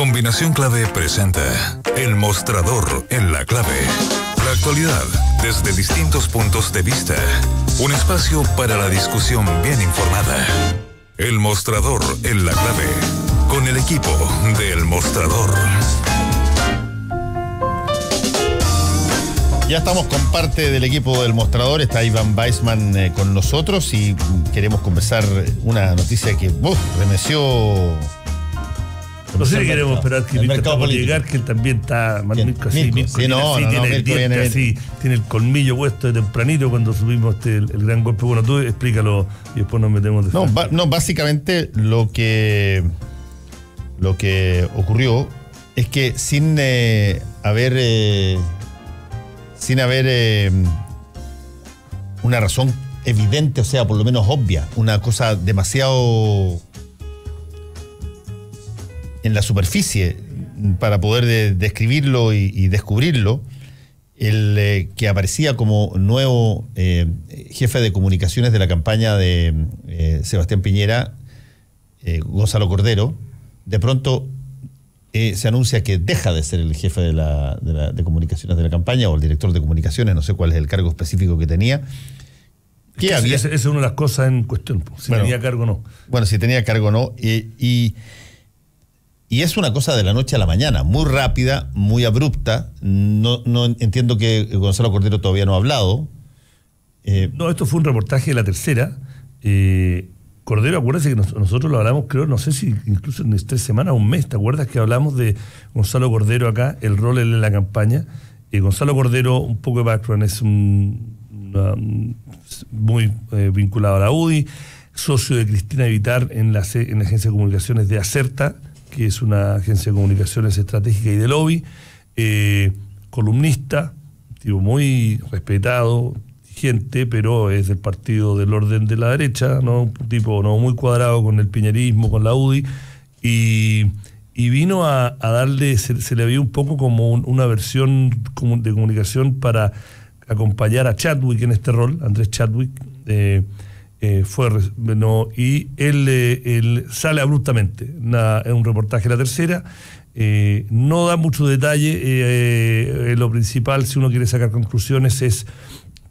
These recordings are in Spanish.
Combinación Clave presenta El Mostrador en la Clave. La actualidad desde distintos puntos de vista. Un espacio para la discusión bien informada. El Mostrador en la Clave. Con el equipo de El Mostrador. Ya estamos con parte del equipo del Mostrador. Está Iván Weissman con nosotros y queremos conversar una noticia que remeció. No sé si queremos esperar que Mirko pueda llegar, que él también está magnífico así. Tiene el colmillo puesto de tempranito cuando subimos el gran golpe. Bueno, tú explícalo y después nos metemos de frente. Básicamente lo que ocurrió es que sin haber una razón evidente, o sea, por lo menos obvia, una cosa demasiado en la superficie para poder describirlo y descubrirlo, el que aparecía como nuevo jefe de comunicaciones de la campaña de Sebastián Piñera, Gonzalo Cordero, de pronto se anuncia que deja de ser el jefe de comunicaciones de la campaña, o el director de comunicaciones, no sé cuál es el cargo específico que tenía. Esa es una de las cosas en cuestión, si tenía cargo o no. Bueno, si tenía cargo o no. Y es una cosa de la noche a la mañana, muy rápida, muy abrupta. No entiendo que Gonzalo Cordero todavía no ha hablado. No, esto fue un reportaje de La Tercera. Cordero, acuérdate que nosotros lo hablamos, creo, no sé si incluso en 3 semanas, un mes. ¿Te acuerdas que hablamos de Gonzalo Cordero acá, el rol en la campaña? Gonzalo Cordero, un poco de background, es muy vinculado a la UDI, socio de Cristina Vitar en la agencia de comunicaciones de Acerta, que es una agencia de comunicaciones estratégica y de lobby, columnista, tipo muy respetado, gente, pero es del partido del orden de la derecha, ¿no? Un tipo no muy cuadrado con el piñerismo, con la UDI, y vino a darle, se le vio un poco como una versión de comunicación para acompañar a Chadwick en este rol, Andrés Chadwick, y él sale abruptamente. Es un reportaje de La Tercera, no da mucho detalle. Lo principal, si uno quiere sacar conclusiones, es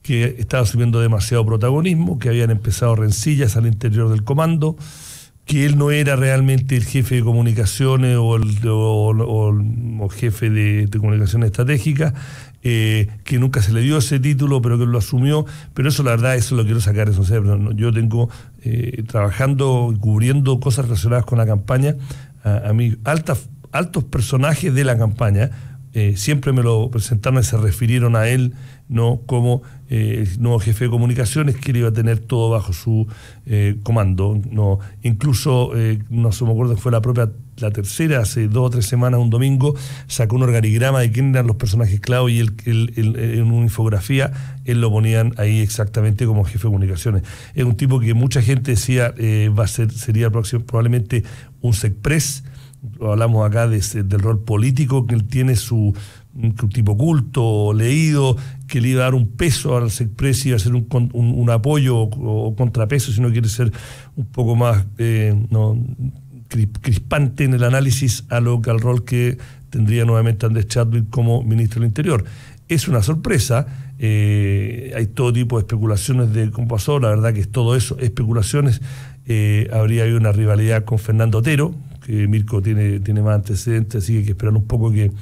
que estaba asumiendo demasiado protagonismo, que habían empezado rencillas al interior del comando, que él no era realmente el jefe de comunicaciones o jefe de comunicaciones estratégicas, que nunca se le dio ese título, pero que lo asumió. Pero eso, la verdad, eso lo quiero sacar. Eso, o sea, yo tengo, trabajando y cubriendo cosas relacionadas con la campaña, a mí altos personajes de la campaña, siempre me lo presentaron y se refirieron a él, ¿no?, como el nuevo jefe de comunicaciones, que él iba a tener todo bajo su comando, ¿no? Incluso, no se me acuerdo, fue la propia La Tercera, hace 2 o 3 semanas, un domingo, sacó un organigrama de quién eran los personajes clave, y en una infografía él lo ponían ahí exactamente como jefe de comunicaciones. Es un tipo que mucha gente decía sería probablemente un SECPRES. Hablamos acá del rol político, que él tiene un tipo culto, leído, que le iba a dar un peso al SECPRES, iba a ser un apoyo o contrapeso, si no quiere ser un poco más crispante en el análisis al rol que tendría nuevamente Andrés Chadwick como ministro del Interior. Es una sorpresa. Hay todo tipo de especulaciones de cómo pasó. La verdad que es todo eso, especulaciones. Habría habido una rivalidad con Fernando Otero, que Mirko tiene más antecedentes, así que hay que esperar un poco que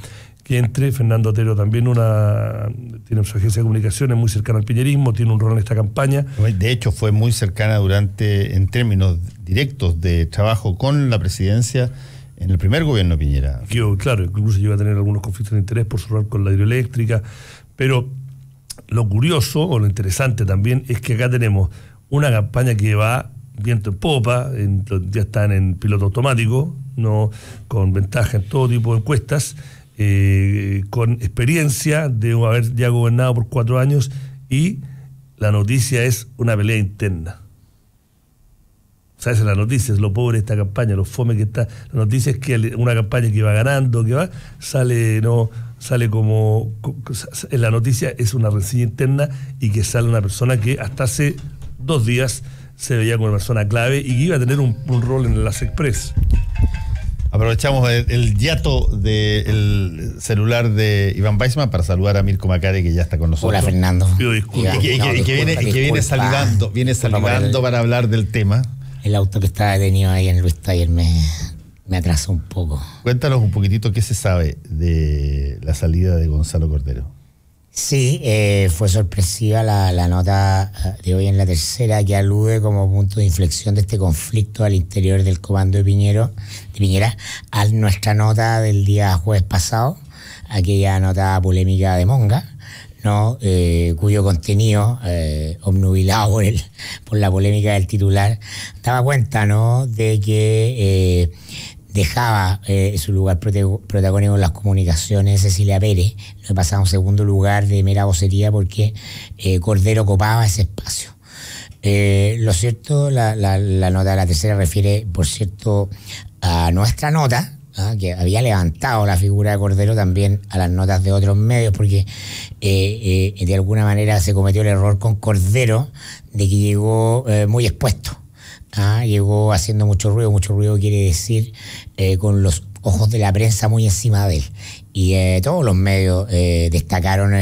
entre. Fernando Otero también tiene su agencia de comunicaciones muy cercana al piñerismo, tiene un rol en esta campaña. De hecho, fue muy cercana en términos directos de trabajo con la presidencia en el primer gobierno de Piñera. Claro, incluso llegó a tener algunos conflictos de interés por su rol con la hidroeléctrica. Pero lo curioso, o lo interesante también, es que acá tenemos una campaña que va viento en popa, ya están en piloto automático, ¿no?, con ventaja en todo tipo de encuestas, con experiencia de haber ya gobernado por 4 años, y la noticia es una pelea interna. O sea, esa es la noticia, es lo pobre de esta campaña, lo fome que está. La noticia es que una campaña que va ganando, sale como... En la noticia es una rencilla interna, y que sale una persona que hasta hace 2 días se veía como una persona clave y que iba a tener un rol en la SECPRES. Aprovechamos el hiato del celular de Iván Weissman para saludar a Mirko Macari, que ya está con nosotros. Hola, Fernando. Pido disculpas. Y que viene salivando para hablar del tema. El auto que estaba detenido ahí en Luis Taller me atrasó un poco. Cuéntanos un poquitito qué se sabe de la salida de Gonzalo Cordero. Sí, fue sorpresiva la nota de hoy en La Tercera, que alude como punto de inflexión de este conflicto al interior del comando de Piñera, a nuestra nota del día jueves pasado, aquella nota polémica de Monga, ¿no? Cuyo contenido, obnubilado por la polémica del titular, daba cuenta, ¿no?, de que dejaba su lugar protagónico en las comunicaciones Cecilia Pérez, no pasaba a un segundo lugar de mera vocería porque Cordero copaba ese espacio. Lo cierto, la nota de La Tercera refiere, por cierto, a nuestra nota, que había levantado la figura de Cordero también a las notas de otros medios, porque de alguna manera se cometió el error con Cordero de que llegó muy expuesto. Llegó haciendo mucho ruido quiere decir con los ojos de la prensa muy encima de él. Y todos los medios destacaron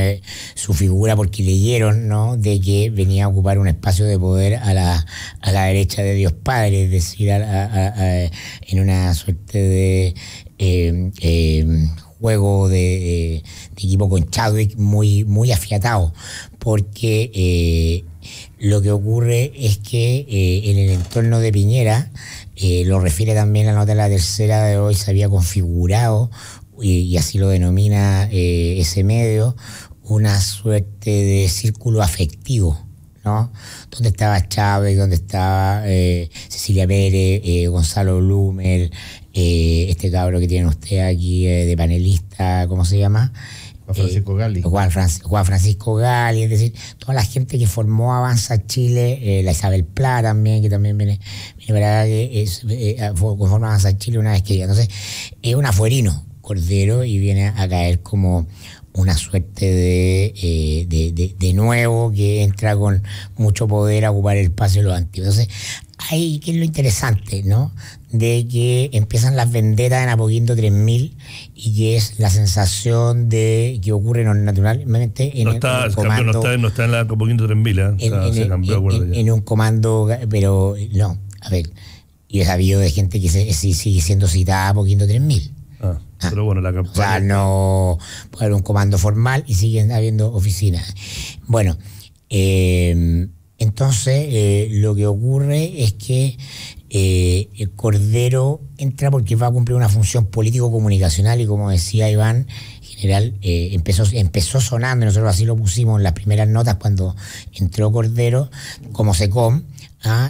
su figura porque leyeron, ¿no?, de que venía a ocupar un espacio de poder a la derecha de Dios Padre, es decir, en una suerte de juego de equipo con Chadwick muy afiatado, porque lo que ocurre es que en el entorno de Piñera, lo refiere también la nota de La Tercera de hoy, se había configurado, y así lo denomina ese medio, una suerte de círculo afectivo, ¿no? Donde estaba Chávez, donde estaba Cecilia Pérez, Gonzalo Blumer, este cabro que tienen usted aquí de panelista, ¿cómo se llama? Juan Francisco Gali. Juan Francisco Gali, es decir, toda la gente que formó Avanza Chile, la Isabel Pla también, que también viene para acá, que conforma Avanza Chile una vez que ella. Entonces, es un afuerino Cordero y viene a caer como una suerte de nuevo que entra con mucho poder a ocupar el espacio de los antiguos. Entonces, ahí que es lo interesante, ¿no?, de que empiezan las vendetas en Apoquindo 3000 y que es la sensación de que ocurre naturalmente en el comando. No está en la Apoquindo 3000, se cambió de acuerdo ya. En un comando, pero no, a ver, yo he sabido de gente que sigue siendo citada a Apoquindo 3000. Pero bueno, la campaña... O sea, no puede haber un comando formal y siguen habiendo oficinas. Bueno, entonces lo que ocurre es que el Cordero entra porque va a cumplir una función político-comunicacional y, como decía Iván, en general empezó sonando, y nosotros así lo pusimos en las primeras notas cuando entró Cordero, como SECOM,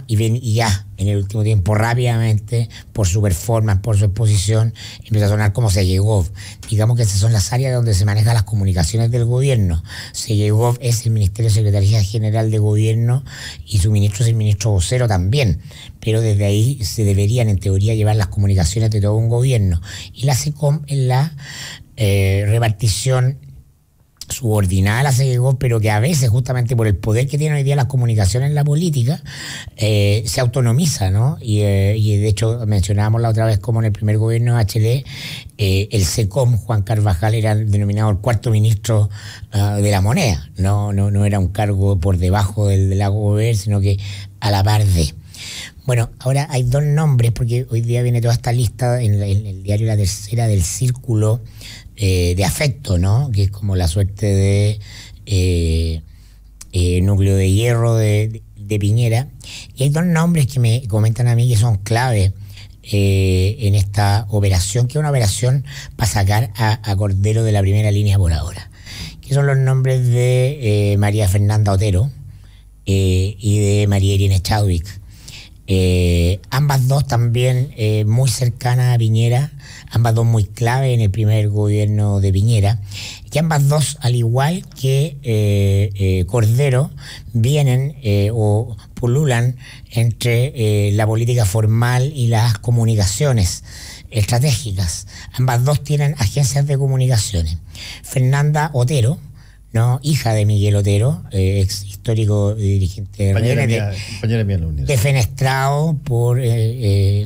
y ya en el último tiempo rápidamente, por su performance, por su exposición, empezó a sonar como Segegov. Digamos que esas son las áreas donde se manejan las comunicaciones del gobierno. Segegov es el Ministerio de Secretaría General de Gobierno y su ministro es el ministro vocero también, pero desde ahí se deberían en teoría llevar las comunicaciones de todo un gobierno. Y la SECOM es la repartición subordinada a la Segegov, pero que a veces, justamente por el poder que tienen hoy día las comunicaciones en la política, se autonomiza, ¿no? Y de hecho mencionábamos la otra vez como en el primer gobierno de Bachelet, el SECOM, Juan Carvajal, era denominado el cuarto ministro de la moneda. No era un cargo por debajo del de la gobierno, sino que a la par de. Bueno, ahora hay dos nombres, porque hoy día viene toda esta lista en el diario La Tercera del círculo de afecto, ¿no?, que es como la suerte de núcleo de hierro de Piñera. Y hay dos nombres que me comentan a mí que son clave en esta operación, que es una operación para sacar a Cordero de la primera línea por ahora, que son los nombres de María Fernanda Otero y de María Irene Chadwick. Ambas dos también muy cercanas a Piñera, ambas dos muy clave en el primer gobierno de Piñera, y ambas dos, al igual que Cordero, vienen o pululan entre la política formal y las comunicaciones estratégicas. Ambas dos tienen agencias de comunicaciones. Fernanda Otero ¿no? Hija de Miguel Otero, ex histórico dirigente de compañera mía en la universidad. defenestrado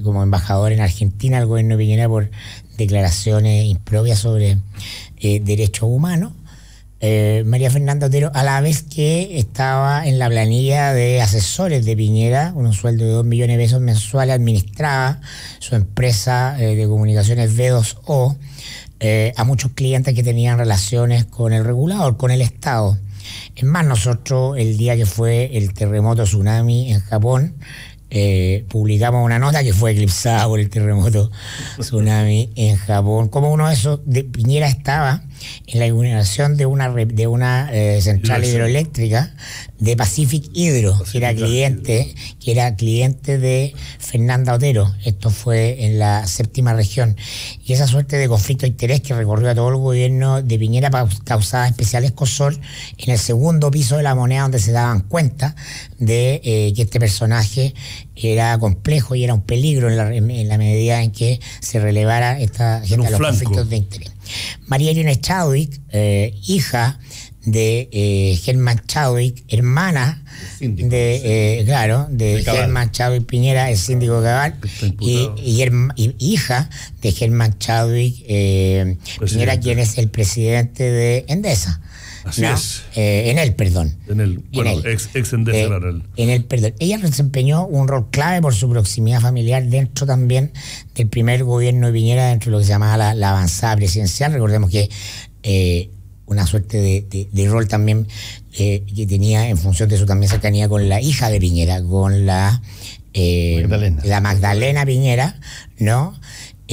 como embajador en Argentina al gobierno de Piñera por declaraciones impropias sobre derechos humanos. María Fernanda Otero, a la vez que estaba en la planilla de asesores de Piñera, un sueldo de 2 millones de pesos mensuales, administraba su empresa de comunicaciones B2O a muchos clientes que tenían relaciones con el regulador, con el Estado. Es más, nosotros el día que fue el terremoto tsunami en Japón, publicamos una nota que fue eclipsada por el terremoto tsunami en Japón. Como uno de esos, Piñera estaba en la inauguración de una central hidroeléctrica de Pacific Hydro, que era cliente de Fernanda Otero. Esto fue en la 7ª región. Y esa suerte de conflicto de interés que recorrió a todo el gobierno de Piñera causaba especial escozor en el segundo piso de la Moneda, donde se daban cuenta de que este personaje era complejo y era un peligro en la medida en que se relevara esta gente a los conflictos de interés. María Irene Chadwick, hija de Germán Chadwick, hermana de Germán Chadwick Piñera, el síndico de Cabal, y hija de Germán Chadwick Piñera, quien es el presidente de Endesa. Así es. En él, perdón. Ex Endesa. En él, perdón. Ella desempeñó un rol clave por su proximidad familiar dentro también del primer gobierno de Piñera, dentro de lo que se llamaba la avanzada presidencial. Recordemos que una suerte de rol también que tenía en función de su también cercanía con la hija de Piñera, con la Magdalena Piñera, ¿no?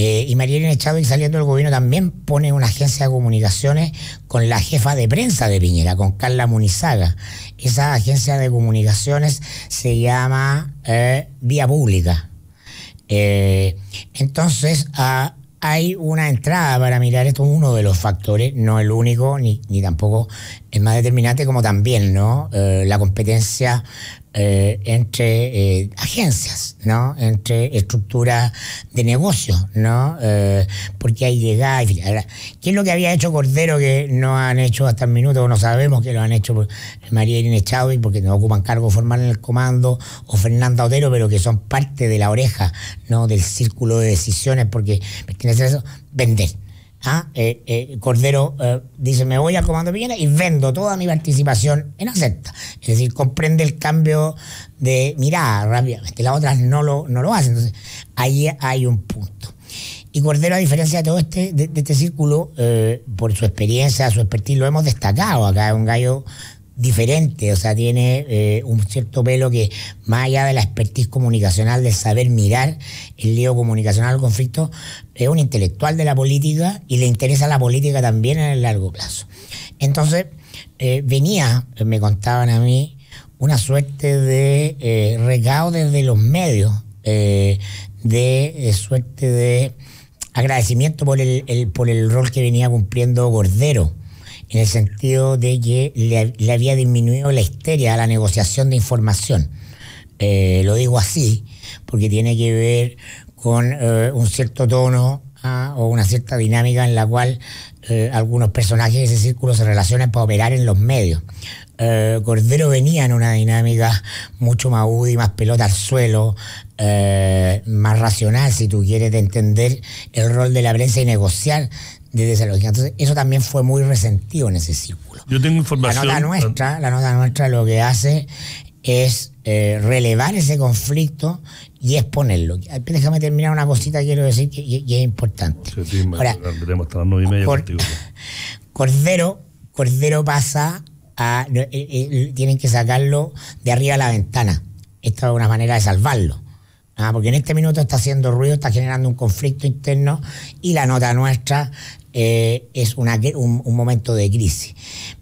Y María Irene Chadwick, saliendo del gobierno, también pone una agencia de comunicaciones con la jefa de prensa de Piñera, con Carla Munizaga. Esa agencia de comunicaciones se llama Vía Pública. Entonces, hay una entrada para mirar esto, uno de los factores, no el único, ni tampoco el más determinante, como también, ¿no? La competencia entre agencias, ¿no? Entre estructuras de negocios, ¿no? Porque hay llegada y ahora, ¿qué es lo que había hecho Cordero que no han hecho hasta el minuto, o no sabemos que lo han hecho por María Irene Chadwick, porque no ocupan cargo formal en el comando, o Fernanda Otero, pero que son parte de la oreja, ¿no? Del círculo de decisiones, porque pertenece a eso, vender. Cordero dice: me voy al comando Piñera y vendo toda mi participación en Acepta. Es decir, comprende el cambio de mirada rápidamente. Las otras no lo hacen. Entonces, ahí hay un punto. Y Cordero, a diferencia de todo de este círculo, por su experiencia, su expertise, lo hemos destacado. Acá es un gallo diferente, o sea, tiene un cierto pelo que, más allá de la expertise comunicacional, de saber mirar el lío comunicacional al conflicto, es un intelectual de la política y le interesa la política también en el largo plazo. Entonces, me contaban a mí, una suerte de recado desde los medios, de suerte de agradecimiento por el rol que venía cumpliendo Cordero, en el sentido de que le había disminuido la histeria a la negociación de información. Lo digo así porque tiene que ver con un cierto tono o una cierta dinámica en la cual algunos personajes de ese círculo se relacionan para operar en los medios. Cordero venía en una dinámica mucho más UDI, más pelota al suelo, más racional, si tú quieres, de entender el rol de la prensa y negociar desde esa lógica. Entonces, eso también fue muy resentido en ese círculo. Yo tengo información. La nota nuestra lo que hace es relevar ese conflicto y exponerlo. Déjame terminar una cosita, quiero decir que es importante. Sí, ahora, tenemos hasta las 9:30 contigo. Cordero pasa a... tienen que sacarlo de arriba a la ventana. Esta es una manera de salvarlo. Porque en este minuto está haciendo ruido, está generando un conflicto interno, y la nota nuestra es un momento de crisis.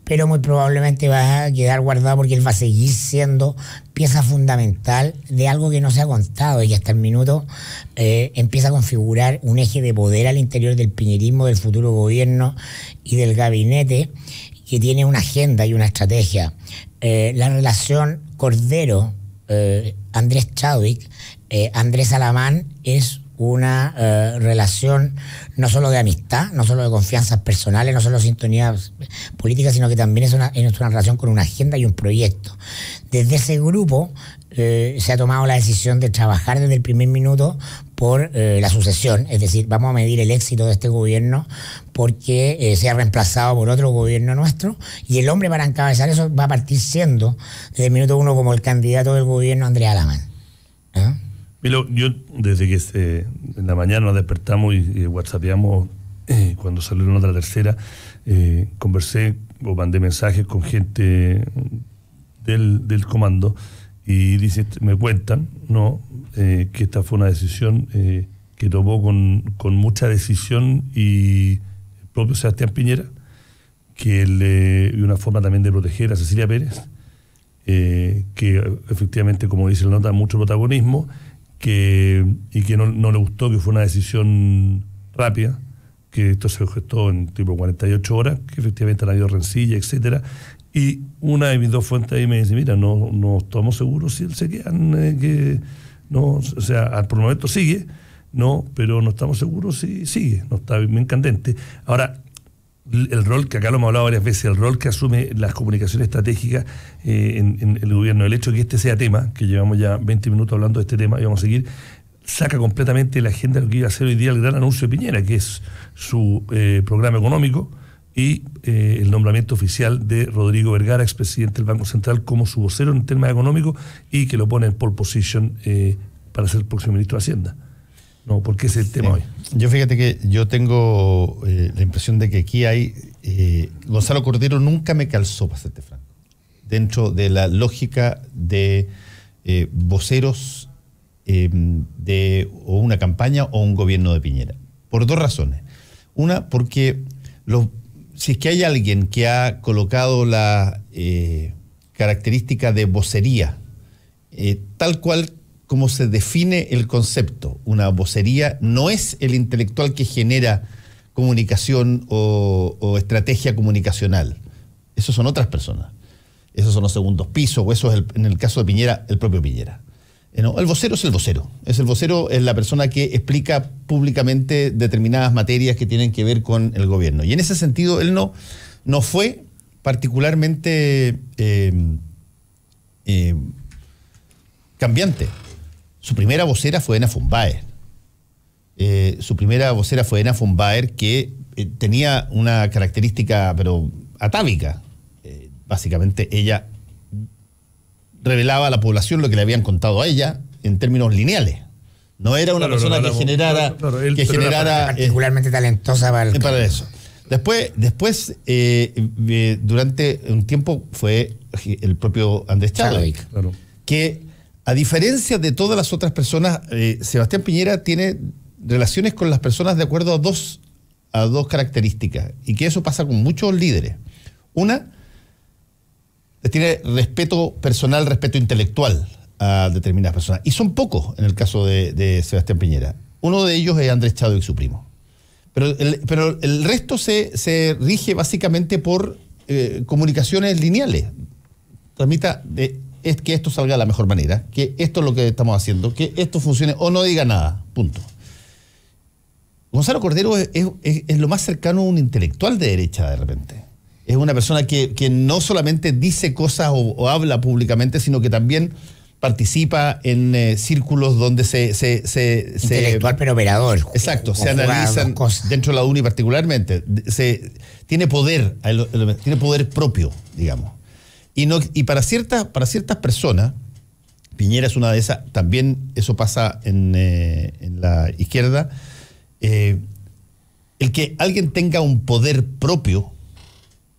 Pero muy probablemente va a quedar guardado porque él va a seguir siendo pieza fundamental de algo que no se ha contado y que hasta el minuto empieza a configurar un eje de poder al interior del piñerismo, del futuro gobierno y del gabinete, que tiene una agenda y una estrategia. La relación Cordero, Andrés Chadwick, Andrés Alamán es una relación no solo de amistad, no solo de confianzas personales, no solo sintonías políticas, sino que también es una relación con una agenda y un proyecto. Desde ese grupo se ha tomado la decisión de trabajar desde el primer minuto por la sucesión, es decir, vamos a medir el éxito de este gobierno porque sea reemplazado por otro gobierno nuestro, y el hombre para encabezar eso va a partir siendo desde el minuto uno como el candidato del gobierno, Andrés Alamán. Mira, yo desde que en la mañana nos despertamos y whatsappeamos cuando salió la nota tercera, conversé o mandé mensajes con gente del comando, y me cuentan, ¿no? Que esta fue una decisión que tomó con mucha decisión y el propio Sebastián Piñera, que y una forma también de proteger a Cecilia Pérez, que efectivamente, como dice la nota, mucho protagonismo, y que no le gustó que fue una decisión rápida, que esto se gestó en tipo 48 horas, que efectivamente han habido rencilla, etcétera. Y una de mis dos fuentes ahí me dice, mira, no estamos seguros si él se quedan, o sea, por el momento sigue, pero no estamos seguros si sigue, no está bien candente. Ahora, el rol, que acá lo hemos hablado varias veces, el rol que asume las comunicaciones estratégicas en el gobierno, el hecho de que este sea tema, que llevamos ya 20 minutos hablando de este tema y vamos a seguir, saca completamente la agenda de lo que iba a ser hoy día el gran anuncio de Piñera, que es su programa económico, y el nombramiento oficial de Rodrigo Vergara, expresidente del Banco Central, como su vocero en temas económicos, y que lo pone en pole position para ser el próximo ministro de Hacienda. Porque ese es el tema hoy. Yo fíjate que yo tengo la impresión de que aquí hay... Gonzalo Cordero nunca me calzó, para serte franco, dentro de la lógica de voceros de o una campaña o un gobierno de Piñera. Por dos razones. Una, porque si es que hay alguien que ha colocado la característica de vocería, tal cual como se define el concepto, una vocería no es el intelectual que genera comunicación o estrategia comunicacional. Esos son otras personas. Esos son los segundos pisos, o eso es, en el caso de Piñera, el propio Piñera. El vocero es el vocero. El vocero es la persona que explica públicamente determinadas materias que tienen que ver con el gobierno. Y en ese sentido, él no fue particularmente cambiante. Su primera vocera fue Ena Fumbaer. Que tenía una característica, pero atávica. Básicamente, ella revelaba a la población lo que le habían contado a ella en términos lineales. No era una persona que generara... particularmente talentosa para eso. Después durante un tiempo fue el propio Andrés Chadwick, que a diferencia de todas las otras personas, Sebastián Piñera tiene relaciones con las personas de acuerdo a dos características, y que eso pasa con muchos líderes. Una, tiene respeto personal, respeto intelectual a determinadas personas, y son pocos en el caso de Sebastián Piñera. Uno de ellos es Andrés Chadwick, su primo. Pero el resto se rige básicamente por comunicaciones lineales. Transmita es que esto salga de la mejor manera, que esto es lo que estamos haciendo, que esto funcione, o no diga nada, punto. Gonzalo Cordero es lo más cercano a un intelectual de derecha de repente. Es una persona que no solamente dice cosas o habla públicamente, sino que también participa en círculos donde intelectual pero operador. Exacto, se analizan dentro de la UNI particularmente. Tiene poder propio, digamos. Y para ciertas personas, Piñera es una de esas, también eso pasa en la izquierda, el que alguien tenga un poder propio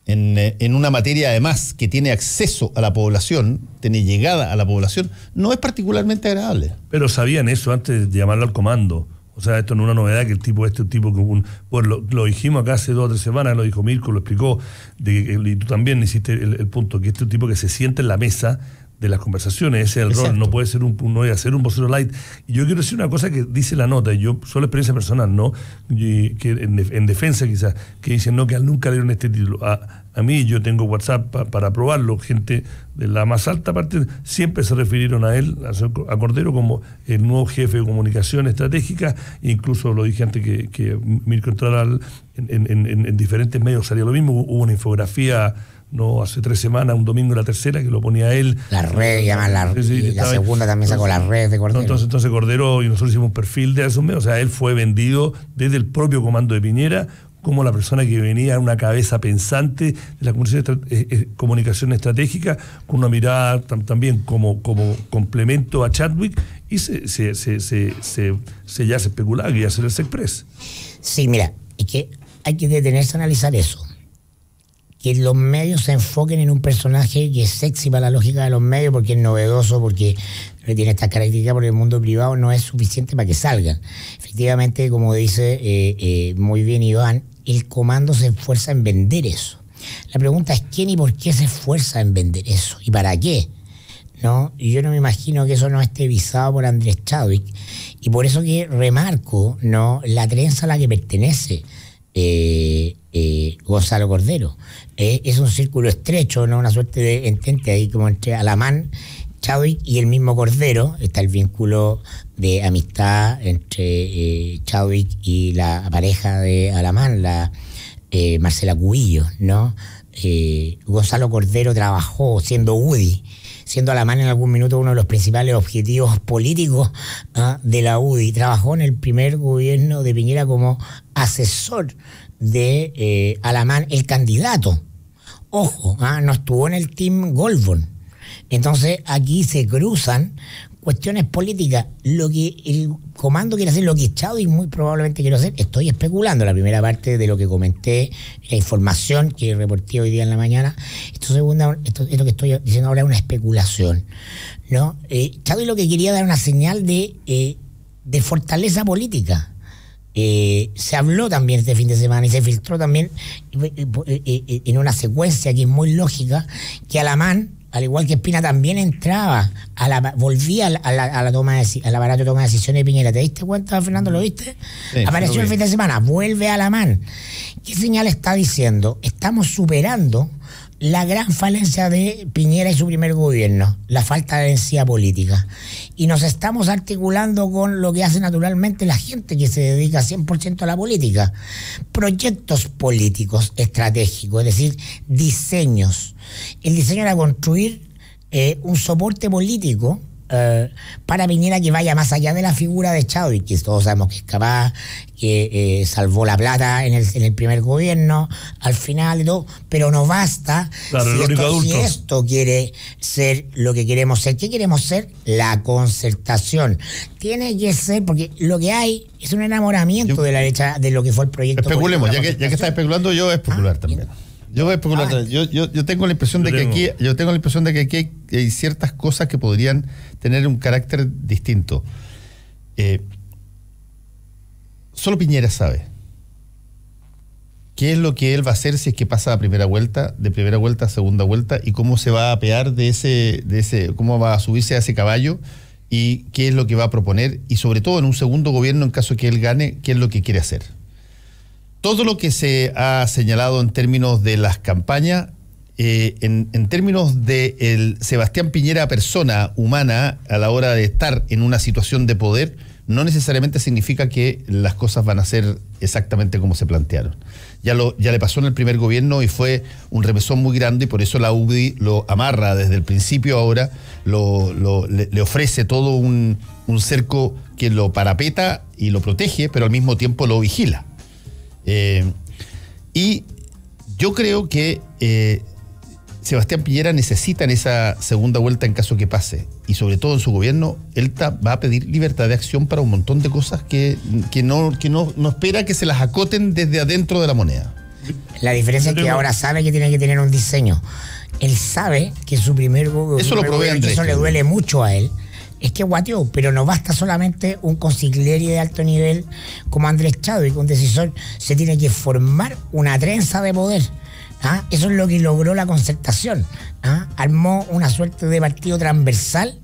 en una materia además que tiene acceso a la población, tiene llegada a la población, no es particularmente agradable. Pero sabían eso antes de llamarlo al comando. O sea, esto no es una novedad que el tipo lo dijimos acá hace 2 o 3 semanas, lo dijo Mirko, lo explicó, y tú también hiciste el punto, que este tipo que se siente en la mesa de las conversaciones, ese es el rol, no puede ser no voy a ser un vocero light. Y yo quiero decir una cosa que dice la nota, y yo, solo experiencia personal, ¿no? Y que en defensa quizás, que dicen no, que nunca leyeron este título. A mí, yo tengo WhatsApp para probarlo, gente de la más alta parte siempre se refirieron a él, a Cordero, como el nuevo jefe de comunicación estratégica, incluso lo dije antes que Mirko entrara en diferentes medios, salía lo mismo, hubo una infografía no hace 3 semanas, un domingo en La Tercera, que lo ponía él. La red, llaman y la segunda también sacó la red de Cordero. Entonces Cordero, y nosotros hicimos un perfil de esos medios, o sea, él fue vendido desde el propio comando de Piñera como la persona que venía, una cabeza pensante de la comunicación estratégica, con una mirada también como complemento a Chadwick, y ya se especulaba que iba a ser el Sexpress. Sí, mira, es que hay que detenerse a analizar eso. Que los medios se enfoquen en un personaje que es sexy para la lógica de los medios, porque es novedoso, porque tiene estas características, porque el mundo privado no es suficiente para que salgan. Efectivamente, como dice muy bien Iván, el comando se esfuerza en vender eso. La pregunta es quién y por qué se esfuerza en vender eso, y para qué, ¿no? Y yo no me imagino que eso no esté visado por Andrés Chadwick, y por eso que remarco, ¿no?, la trenza a la que pertenece Gonzalo Cordero. Es un círculo estrecho, ¿no?, una suerte de entente ahí como entre Alamán, Chadwick y el mismo Cordero. Está el vínculo de amistad entre Chadwick y la pareja de Alamán, la Marcela Cubillo, ¿no? Gonzalo Cordero trabajó siendo UDI, siendo Alamán en algún minuto uno de los principales objetivos políticos de la UDI. Trabajó en el primer gobierno de Piñera como asesor de Alamán, el candidato. Ojo, no estuvo en el team Goldborn. Entonces aquí se cruzan cuestiones políticas. Lo que el comando quiere hacer, lo que Chadwick muy probablemente quiere hacer, estoy especulando la primera parte de lo que comenté, la información que reporté hoy día en la mañana. Esto que estoy diciendo ahora es una especulación, ¿no? Chadwick lo que quería dar una señal de fortaleza política. Se habló también este fin de semana y se filtró también en una secuencia que es muy lógica, que Alamán, al igual que Espina, también entraba, volvía al aparato de toma de decisiones de Piñera. ¿Te diste cuenta, Fernando? ¿Lo viste? Sí, apareció el fin de semana, vuelve a Alamán. ¿Qué señal está diciendo? Estamos superando la gran falencia de Piñera y su primer gobierno, la falta de densidad política. Y nos estamos articulando con lo que hace naturalmente la gente que se dedica 100% a la política. Proyectos políticos estratégicos, es decir, diseños. El diseño era construir un soporte político para Piñera que vaya más allá de la figura de Chadwick, que todos sabemos que es capaz, que salvó la plata en el primer gobierno, al final de todo, pero no basta. Claro, si esto quiere ser lo que queremos ser. ¿Qué queremos ser? La concertación. Tiene que ser, porque lo que hay es un enamoramiento de la derecha de lo que fue el proyecto. Especulemos, ya que estás especulando, yo voy a especular también. Yo voy a especular. Yo tengo la impresión de que aquí hay ciertas cosas que podrían tener un carácter distinto. Solo Piñera sabe qué es lo que él va a hacer si es que pasa a primera vuelta, de primera vuelta a segunda vuelta, y cómo se va a apear de ese, cómo va a subirse a ese caballo, y qué es lo que va a proponer, y sobre todo en un segundo gobierno, en caso de que él gane, qué es lo que quiere hacer. Todo lo que se ha señalado en términos de las campañas, en términos de el Sebastián Piñera persona humana a la hora de estar en una situación de poder, no necesariamente significa que las cosas van a ser exactamente como se plantearon. Ya le pasó en el primer gobierno y fue un remesón muy grande, y por eso la UDI lo amarra desde el principio. Ahora le ofrece todo un cerco que lo parapeta y lo protege, pero al mismo tiempo lo vigila. Y yo creo que Sebastián Piñera necesita en esa segunda vuelta, en caso que pase, y sobre todo en su gobierno, él va a pedir libertad de acción para un montón de cosas que no espera que se las acoten desde adentro de la moneda. La diferencia es que ahora sabe que tiene que tener un diseño. Él sabe que su primer gobierno, eso lo provee Andrés, eso le duele mucho a él. Es que guateó, pero no basta solamente un consigliere de alto nivel como Andrés Chadwick, un decisor. Se tiene que formar una trenza de poder, Eso es lo que logró la Concertación. Armó una suerte de partido transversal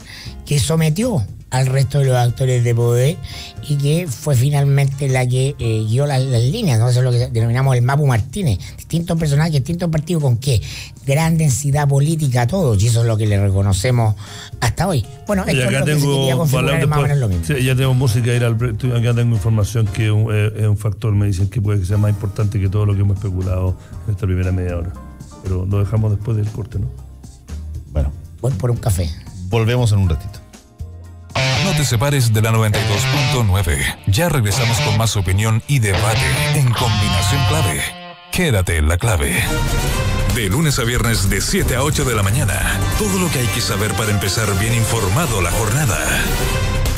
que sometió al resto de los actores de poder y que fue finalmente la que guió las líneas, ¿no? Eso es lo que denominamos el Mapu Martínez. Distintos personajes, distintos partidos, ¿con qué? Gran densidad política a todos, y eso es lo que le reconocemos hasta hoy. Bueno, esto es lo que se quería configurar más o menos lo mismo. Sí, ya tengo música, acá tengo información que es un factor, me dicen que puede que sea más importante que todo lo que hemos especulado en esta primera media hora. Pero lo dejamos después del corte, ¿no? Bueno. Voy por un café. Volvemos en un ratito. No te separes de la 92.9. Ya regresamos con más opinión y debate en Combinación Clave. Quédate en la clave. De lunes a viernes de 7 a 8 de la mañana. Todo lo que hay que saber para empezar bien informado la jornada.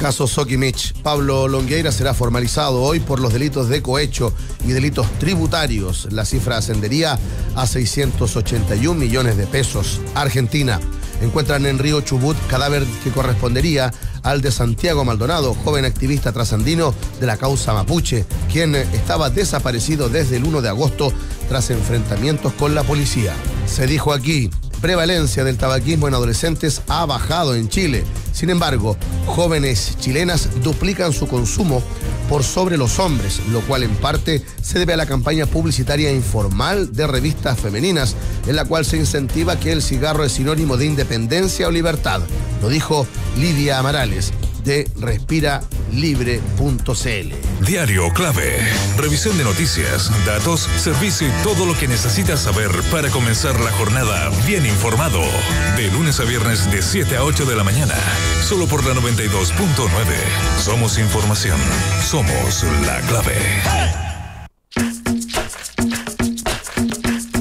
Caso Sokimich. Pablo Longueira será formalizado hoy por los delitos de cohecho y delitos tributarios. La cifra ascendería a 681 millones de pesos. Argentina. Encuentran en Río Chubut cadáver que correspondería al de Santiago Maldonado, joven activista trasandino de la causa mapuche, quien estaba desaparecido desde el 1 de agosto tras enfrentamientos con la policía. Se dijo aquí, prevalencia del tabaquismo en adolescentes ha bajado en Chile. Sin embargo, jóvenes chilenas duplican su consumo por sobre los hombres, lo cual en parte se debe a la campaña publicitaria informal de revistas femeninas, en la cual se incentiva que el cigarro es sinónimo de independencia o libertad. Lo dijo Lidia Amarales, de respiralibre.cl. Diario Clave. Revisión de noticias, datos, servicio y todo lo que necesitas saber para comenzar la jornada bien informado. De lunes a viernes de 7 a 8 de la mañana. Solo por la 92.9. Somos información. Somos la clave.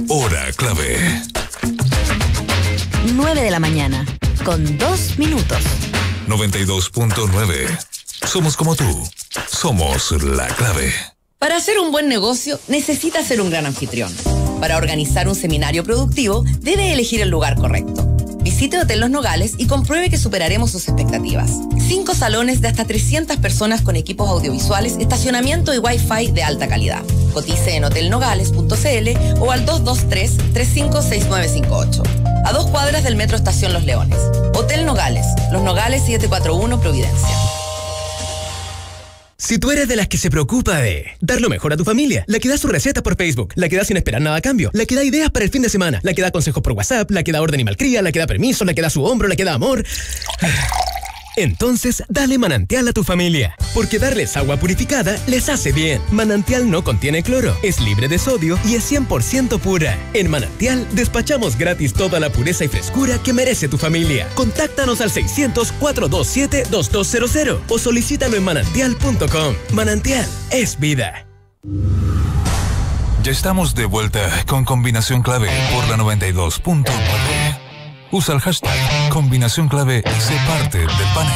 Hora clave. 9 de la mañana, con 2 minutos. 92.9. Somos como tú. Somos la clave. Para hacer un buen negocio, necesita ser un gran anfitrión. Para organizar un seminario productivo, debe elegir el lugar correcto. Visite Hotel Los Nogales y compruebe que superaremos sus expectativas. 5 salones de hasta 300 personas con equipos audiovisuales, estacionamiento y Wi-Fi de alta calidad. Cotice en hotelnogales.cl o al 223-356958. A 2 cuadras del Metro Estación Los Leones. Hotel Nogales, Los Nogales 741 Providencia. Si tú eres de las que se preocupa de dar lo mejor a tu familia, la que da sus recetas por Facebook, la que da sin esperar nada a cambio, la que da ideas para el fin de semana, la que da consejos por WhatsApp, la que da orden y malcría, la que da permiso, la que da su hombro, la que da amor... Entonces, dale Manantial a tu familia, porque darles agua purificada les hace bien. Manantial no contiene cloro, es libre de sodio y es 100% pura. En Manantial despachamos gratis toda la pureza y frescura que merece tu familia. Contáctanos al 600-427-2200 o solicítalo en manantial.com. Manantial es vida. Ya estamos de vuelta con Combinación Clave por la 92.9. Usa el hashtag Combinación Clave y sé parte del panel.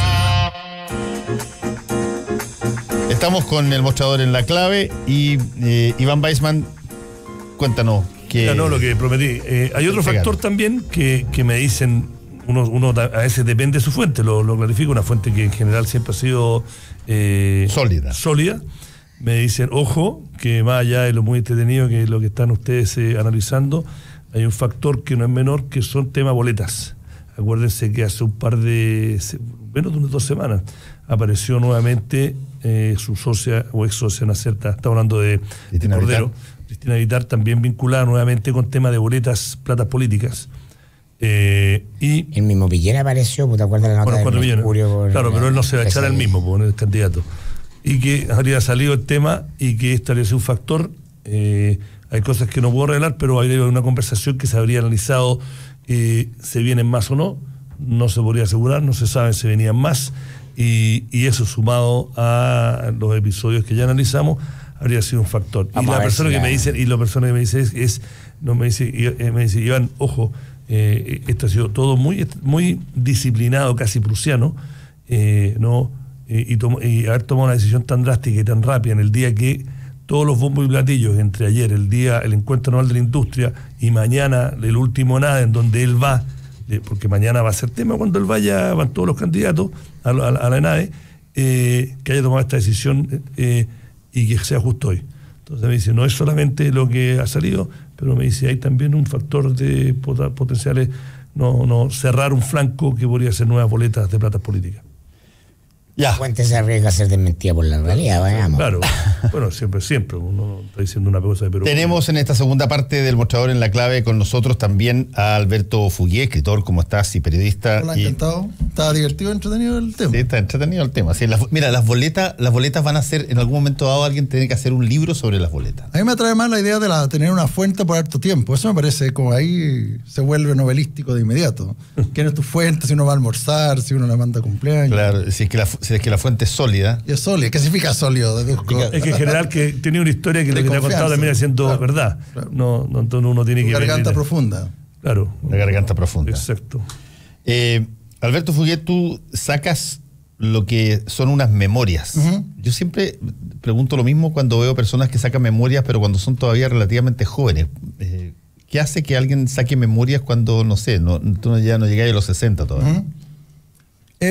Estamos con el mostrador en la clave y Iván Weissman, cuéntanos. Ya no, lo que prometí. Hay otro factor también que me dicen, uno a veces depende de su fuente, lo clarifico, una fuente que en general siempre ha sido sólida. Me dicen, ojo, que más allá de lo muy entretenido que es lo que están ustedes analizando, hay un factor que no es menor, que son temas boletas. Acuérdense que hace menos de unas 2 semanas, apareció nuevamente su socia o ex socia en Acerta, está hablando de Cordero, Cristina Vitar, también vinculada nuevamente con temas de boletas, platas políticas. Y el mismo Piñera apareció, ¿te acuerdas la nota de Mercurio? Claro, pero él no se va a echar al mismo, por el candidato. Y que habría salido el tema y que esto habría sido un factor. Hay cosas que no puedo revelar, pero hay una conversación que se habría analizado, se vienen más o no se podría asegurar, no se sabe si venían más, y eso sumado a los episodios que ya analizamos, habría sido un factor. Y la persona que me dice, me dice, Iván, ojo, esto ha sido todo muy disciplinado, casi prusiano, y haber tomado una decisión tan drástica y tan rápida en el día que todos los bombos y platillos, entre ayer, el encuentro anual de la industria, y mañana el último nada, en donde él va, porque mañana va a ser tema cuando él vaya, van todos los candidatos a la ENADE, que haya tomado esta decisión y que sea justo hoy. Entonces me dice, no es solamente lo que ha salido, pero me dice, hay también un factor de potenciales, no cerrar un flanco que podría ser nuevas boletas de plata políticas. Ya. Fuente se arriesga a ser desmentida por la realidad, vayamos. Claro, bueno, siempre, uno está diciendo una cosa, pero... Tenemos en esta segunda parte del Mostrador en la Clave con nosotros también a Alberto Fugué, escritor, ¿cómo estás? Y periodista. Hola, encantado. Estaba divertido, entretenido el tema. Sí, está entretenido el tema. Sí, mira, las boletas van a ser, en algún momento dado, alguien tiene que hacer un libro sobre las boletas. A mí me atrae más la idea de tener una fuente por harto tiempo. Eso me parece como ahí se vuelve novelístico de inmediato. ¿Quién es tu fuente? Si uno va a almorzar, si uno la manda a cumpleaños. Claro, si es que la fuente es sólida. Y es sólida. ¿Qué significa sólido? Deduzco. Es que en general que tenía una historia que lo que te ha contado termina siendo verdad. Claro. No, entonces uno tiene que... Garganta profunda. Claro. La garganta profunda. Exacto. Alberto Fugué, tú sacas lo que son unas memorias. Uh-huh. Yo siempre pregunto lo mismo cuando veo personas que sacan memorias, pero cuando son todavía relativamente jóvenes. ¿Qué hace que alguien saque memorias cuando, no sé, tú ya no llegáis a los 60 todavía? Uh-huh.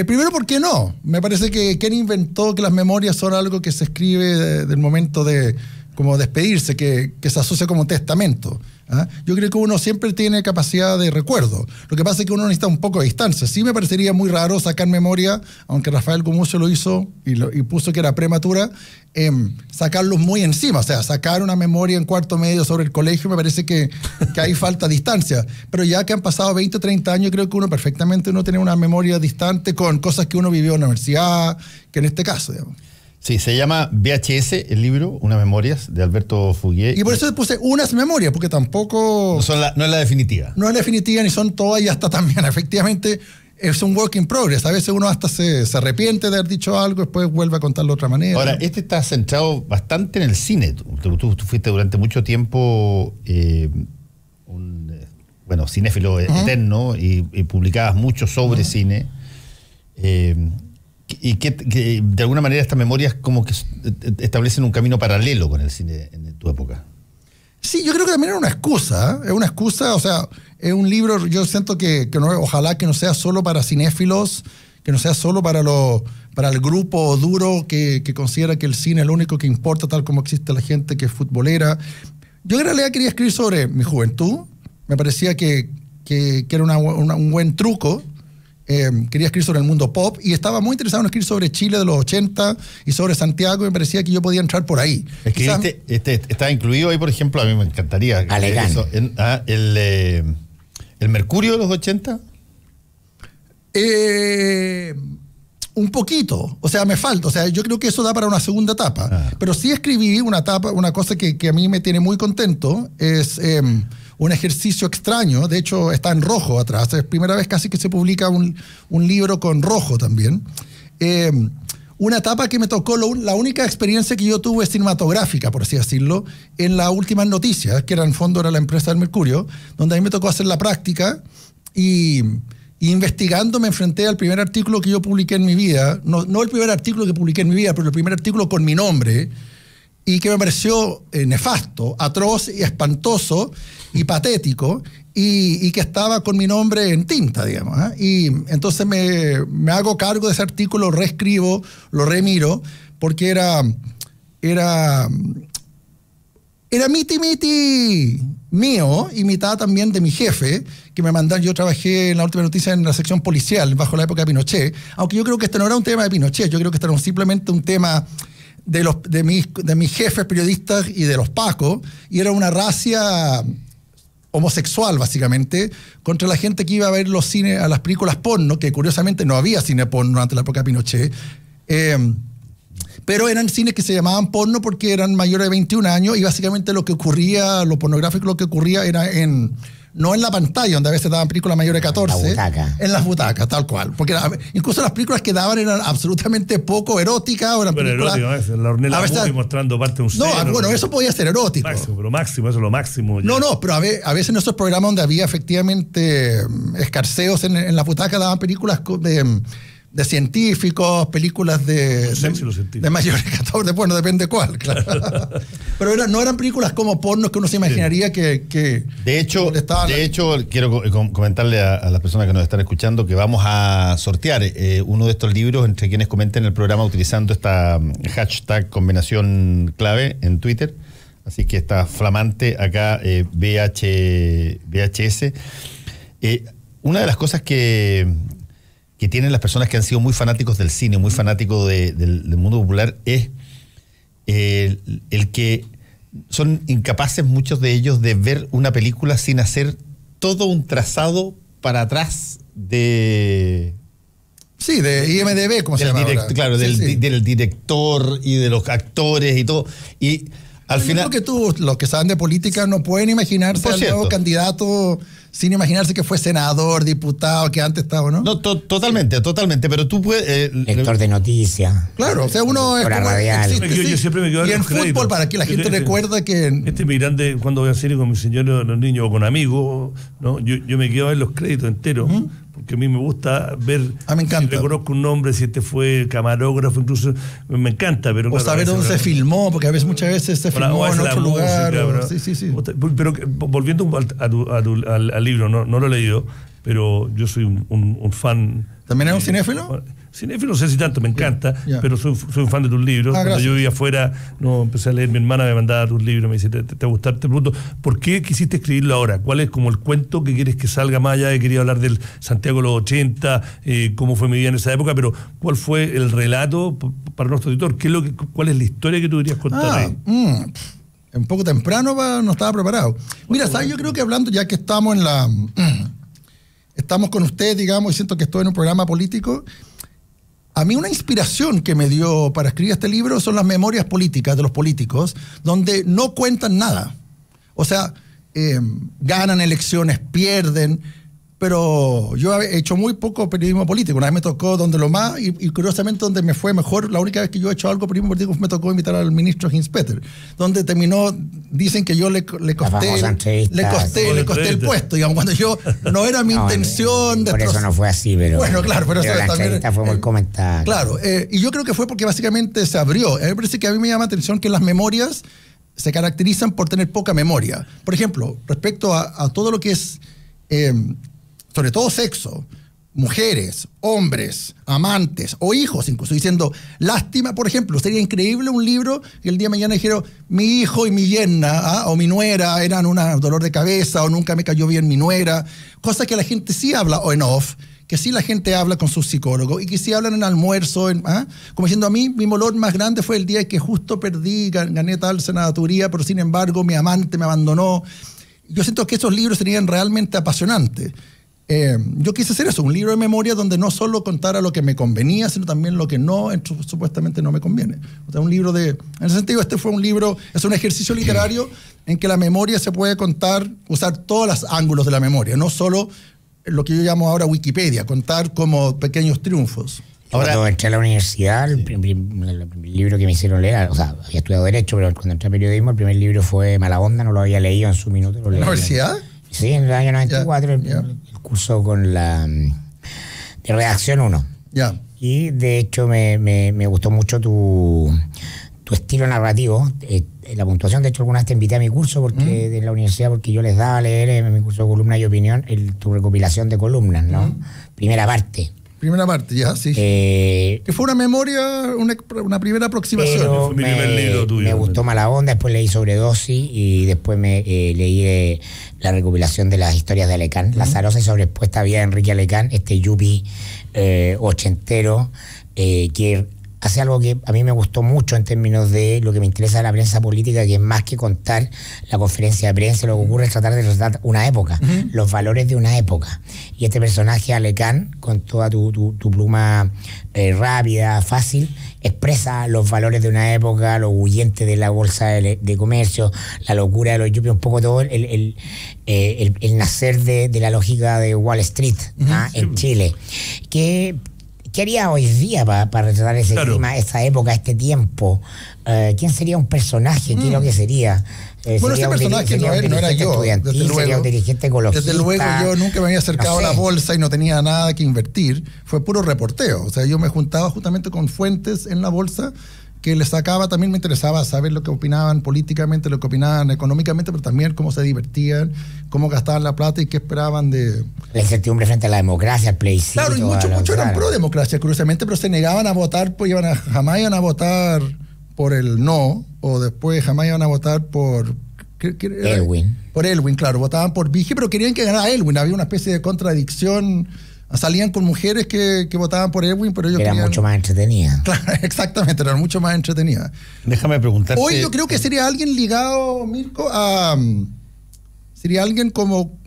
Primero, ¿por qué no? Me parece que quien inventó que las memorias son algo que se escribe del momento de como despedirse, que se asocia como testamento. ¿Ah? Yo creo que uno siempre tiene capacidad de recuerdo. Lo que pasa es que uno necesita un poco de distancia. Sí me parecería muy raro sacar memoria, aunque Rafael Gumucio lo hizo y puso que era prematura, sacarlos muy encima. O sea, sacar una memoria en cuarto medio sobre el colegio me parece que ahí falta distancia. Pero ya que han pasado 20 o 30 años, creo que uno perfectamente tiene una memoria distante con cosas que uno vivió en la universidad, que en este caso, digamos. Sí, se llama VHS, el libro, Unas Memorias, de Alberto Fugué. Y por eso puse unas memorias, porque tampoco... No es la definitiva. No es la definitiva, ni son todas, y hasta también, efectivamente, es un work in progress. A veces uno hasta se arrepiente de haber dicho algo, después vuelve a contarlo de otra manera. Ahora, está centrado bastante en el cine. Tú fuiste durante mucho tiempo cinéfilo eterno y publicabas mucho sobre cine. Y que de alguna manera estas memorias como que establecen un camino paralelo con el cine en tu época. Sí, yo creo que también era una excusa. Es una excusa, o sea, es un libro, yo siento que no, ojalá que no sea solo para cinéfilos, que no sea solo para el grupo duro que considera que el cine es lo único que importa, tal como existe la gente que es futbolera. Yo en realidad quería escribir sobre mi juventud. Me parecía que era un buen truco. Quería escribir sobre el mundo pop y estaba muy interesado en escribir sobre Chile de los 80 y sobre Santiago, y me parecía que yo podía entrar por ahí. Escribiste, está incluido ahí, por ejemplo, a mí me encantaría eso, el Mercurio de los 80. Un poquito, o sea, me falta, o sea, yo creo que eso da para una segunda etapa, pero sí escribí una cosa que a mí me tiene muy contento, es un ejercicio extraño, de hecho está en rojo atrás, es primera vez casi que se publica un libro con rojo también. Una etapa que me tocó, la única experiencia que yo tuve cinematográfica, por así decirlo, en las últimas noticias, que en fondo era la empresa del Mercurio, donde a mí me tocó hacer la práctica y investigando me enfrenté al primer artículo que yo publiqué en mi vida, no el primer artículo que publiqué en mi vida, pero el primer artículo con mi nombre, y que me pareció nefasto, atroz y espantoso y patético, y que estaba con mi nombre en tinta, digamos. Y entonces me hago cargo de ese artículo, lo reescribo, lo remiro, porque era miti mío y mitad también de mi jefe, que me mandaron. Yo trabajé en la última noticia en la sección policial bajo la época de Pinochet, aunque yo creo que este no era un tema de Pinochet, yo creo que este era simplemente un tema de mis jefes periodistas y de los pacos, y era una racia homosexual básicamente contra la gente que iba a ver a las películas porno, que curiosamente no había cine porno durante la época de Pinochet, pero eran cines que se llamaban porno porque eran mayores de 21 años, y básicamente lo pornográfico lo que ocurría era no en la pantalla, donde a veces daban películas mayores de 14. En las butacas, tal cual. Porque incluso las películas que daban eran absolutamente poco eróticas. O eran películas, erótico, la Ornella Muti mostrando parte de un seno. No, bueno, eso podía ser erótico. Máximo, eso es lo máximo. Ya. No, pero a veces en esos programas donde había efectivamente escarceos en la butaca daban películas de científicos, películas de mayores de 14, bueno, depende cuál, claro. Pero no eran películas como pornos que uno se imaginaría que de hecho, quiero comentarle a las personas que nos están escuchando que vamos a sortear uno de estos libros entre quienes comenten el programa utilizando esta hashtag combinación clave en Twitter. así que está flamante acá VHS. Una de las cosas que tienen las personas que han sido muy fanáticos del cine, muy fanáticos del mundo popular, es el que son incapaces muchos de ellos de ver una película sin hacer todo un trazado para atrás de... Sí, de IMDb, como se llama ahora. Claro, Sí. del director y de los actores y todo. Y al final... Creo que los que saben de política no pueden imaginarse al nuevo candidato sin imaginarse que fue senador, diputado, que antes estaba, ¿no? No, totalmente, pero tú puedes... Lector de noticias. Claro, o sea, uno es como radial. Yo siempre me quedo y en en los fútbol, créditos. para que la gente recuerda que... Migrante, cuando voy a cine con mi señor, los niños o con amigos, ¿no? Yo me quedo en los créditos enteros, porque a mí me gusta ver, me encanta. si reconozco un nombre, si este fue camarógrafo, incluso me encanta. Pero O claro, saber dónde se filmó, porque muchas veces se filmó en otro lugar. Sí. Pero volviendo al libro, no lo he leído, pero yo soy un fan. ¿También eres un cinéfilo? Cinéfilo no sé si tanto, me encanta, Ya. pero soy un fan de tus libros. Cuando Gracias. yo vivía afuera, empecé a leer, mi hermana me mandaba tus libros, me dice, ¿te va a gustar? Te pregunto, ¿por qué quisiste escribirlo ahora? ¿Cuál es como el cuento que quieres que salga más allá? Quería hablar del Santiago de los 80, cómo fue mi vida en esa época, pero ¿cuál fue el relato para nuestro editor? ¿Cuál es la historia que tú querías contar ahí? Un poco temprano, no estaba preparado. Mira, ¿sabes? Yo creo que hablando, ya que estamos estamos con usted, digamos, y siento que estoy en un programa político, a mí una inspiración que me dio para escribir este libro son las memorias políticas de los políticos, donde no cuentan nada. O sea, ganan elecciones, pierden, pero yo he hecho muy poco periodismo político. Una vez me tocó donde lo más, y curiosamente donde me fue mejor, la única vez que yo he hecho algo periodismo político me tocó invitar al ministro Hinspeter, donde terminó, dicen que yo le costé el puesto, digamos, cuando yo no era mi intención de... Por eso no fue así, pero... Bueno, claro, pero eso la también... entrevista fue muy comentada. Claro, y yo creo que fue porque básicamente se abrió. Me parece que a mí me llama la atención que las memorias se caracterizan por tener poca memoria. Por ejemplo, respecto a todo lo que es... sobre todo sexo, mujeres, hombres, amantes o hijos, incluso diciendo, lástima, por ejemplo, sería increíble un libro que el día de mañana dijeron, mi hijo y mi yerna o mi nuera eran un dolor de cabeza o nunca me cayó bien mi nuera, cosas que la gente sí habla o en off, que sí la gente habla con sus psicólogos y que sí hablan en almuerzo, como diciendo, a mí mi dolor más grande fue el día que justo perdí, gané tal senadaturía, pero sin embargo mi amante me abandonó. Yo siento que esos libros serían realmente apasionantes. Yo quise hacer eso, un libro de memoria donde no solo contara lo que me convenía, sino también lo que supuestamente no me conviene. O sea, un libro en ese sentido, este fue un libro, es un ejercicio literario en que la memoria se puede contar, usar todos los ángulos de la memoria, no solo lo que yo llamo ahora Wikipedia, contar como pequeños triunfos. Cuando entré a la universidad, el libro que me hicieron leer, o sea, había estudiado Derecho, pero cuando entré a Periodismo, el primer libro fue Malabonda, no lo había leído en su minuto. ¿En la universidad? Sí, en el año 94, el curso con de redacción 1. Ya. Y de hecho me gustó mucho tu estilo narrativo. La puntuación, de hecho, alguna vez te invité a mi curso porque de la universidad, porque yo les daba a leer en mi curso de columna y opinión tu recopilación de columnas, ¿no? Primera parte, ya, sí. Que fue una memoria, una primera aproximación. Pero Fue mi primer libro tuyo. me gustó Malabonda, después leí Sobredosis y después leí la recopilación de las historias de Alecán, La azarosa y sobreexpuesta vida de Enrique Alecán, este yuppie ochentero, que hace algo que a mí me gustó mucho en términos de lo que me interesa de la prensa política, que es más que contar la conferencia de prensa, lo que ocurre es tratar de retratar una época, los valores de una época. Y este personaje, Alecán, con toda tu pluma rápida, fácil, expresa los valores de una época, lo huyente de la bolsa de comercio, la locura de los yuppies, un poco todo el nacer de la lógica de Wall Street en Chile. ¿Qué haría hoy día para retratar ese clima, esa época, este tiempo? ¿Quién sería un personaje? ¿Qué es lo que sería? Bueno, ese personaje no era yo, desde luego. Sería un dirigente ecologista. Desde luego yo nunca me había acercado a la bolsa y no tenía nada que invertir. Fue puro reporteo. O sea, yo me juntaba justamente con fuentes en la bolsa que les sacaba, también me interesaba saber lo que opinaban políticamente, lo que opinaban económicamente, pero también cómo se divertían, cómo gastaban la plata y qué esperaban de... La incertidumbre frente a la democracia, al plebiscito. Claro, y muchos eran pro democracia, curiosamente, pero se negaban a votar, pues jamás iban a votar por el no, o después jamás iban a votar por... Elwin. Por Elwin, claro, votaban por Vigil, pero querían que ganara Elwin. Había una especie de contradicción. Salían con mujeres que votaban por Elwin, pero ellos era querían... mucho más entretenida. Claro, exactamente, era mucho más entretenida. Déjame preguntarte... Hoy yo creo que sería alguien ligado, Mirko, a... Sería alguien como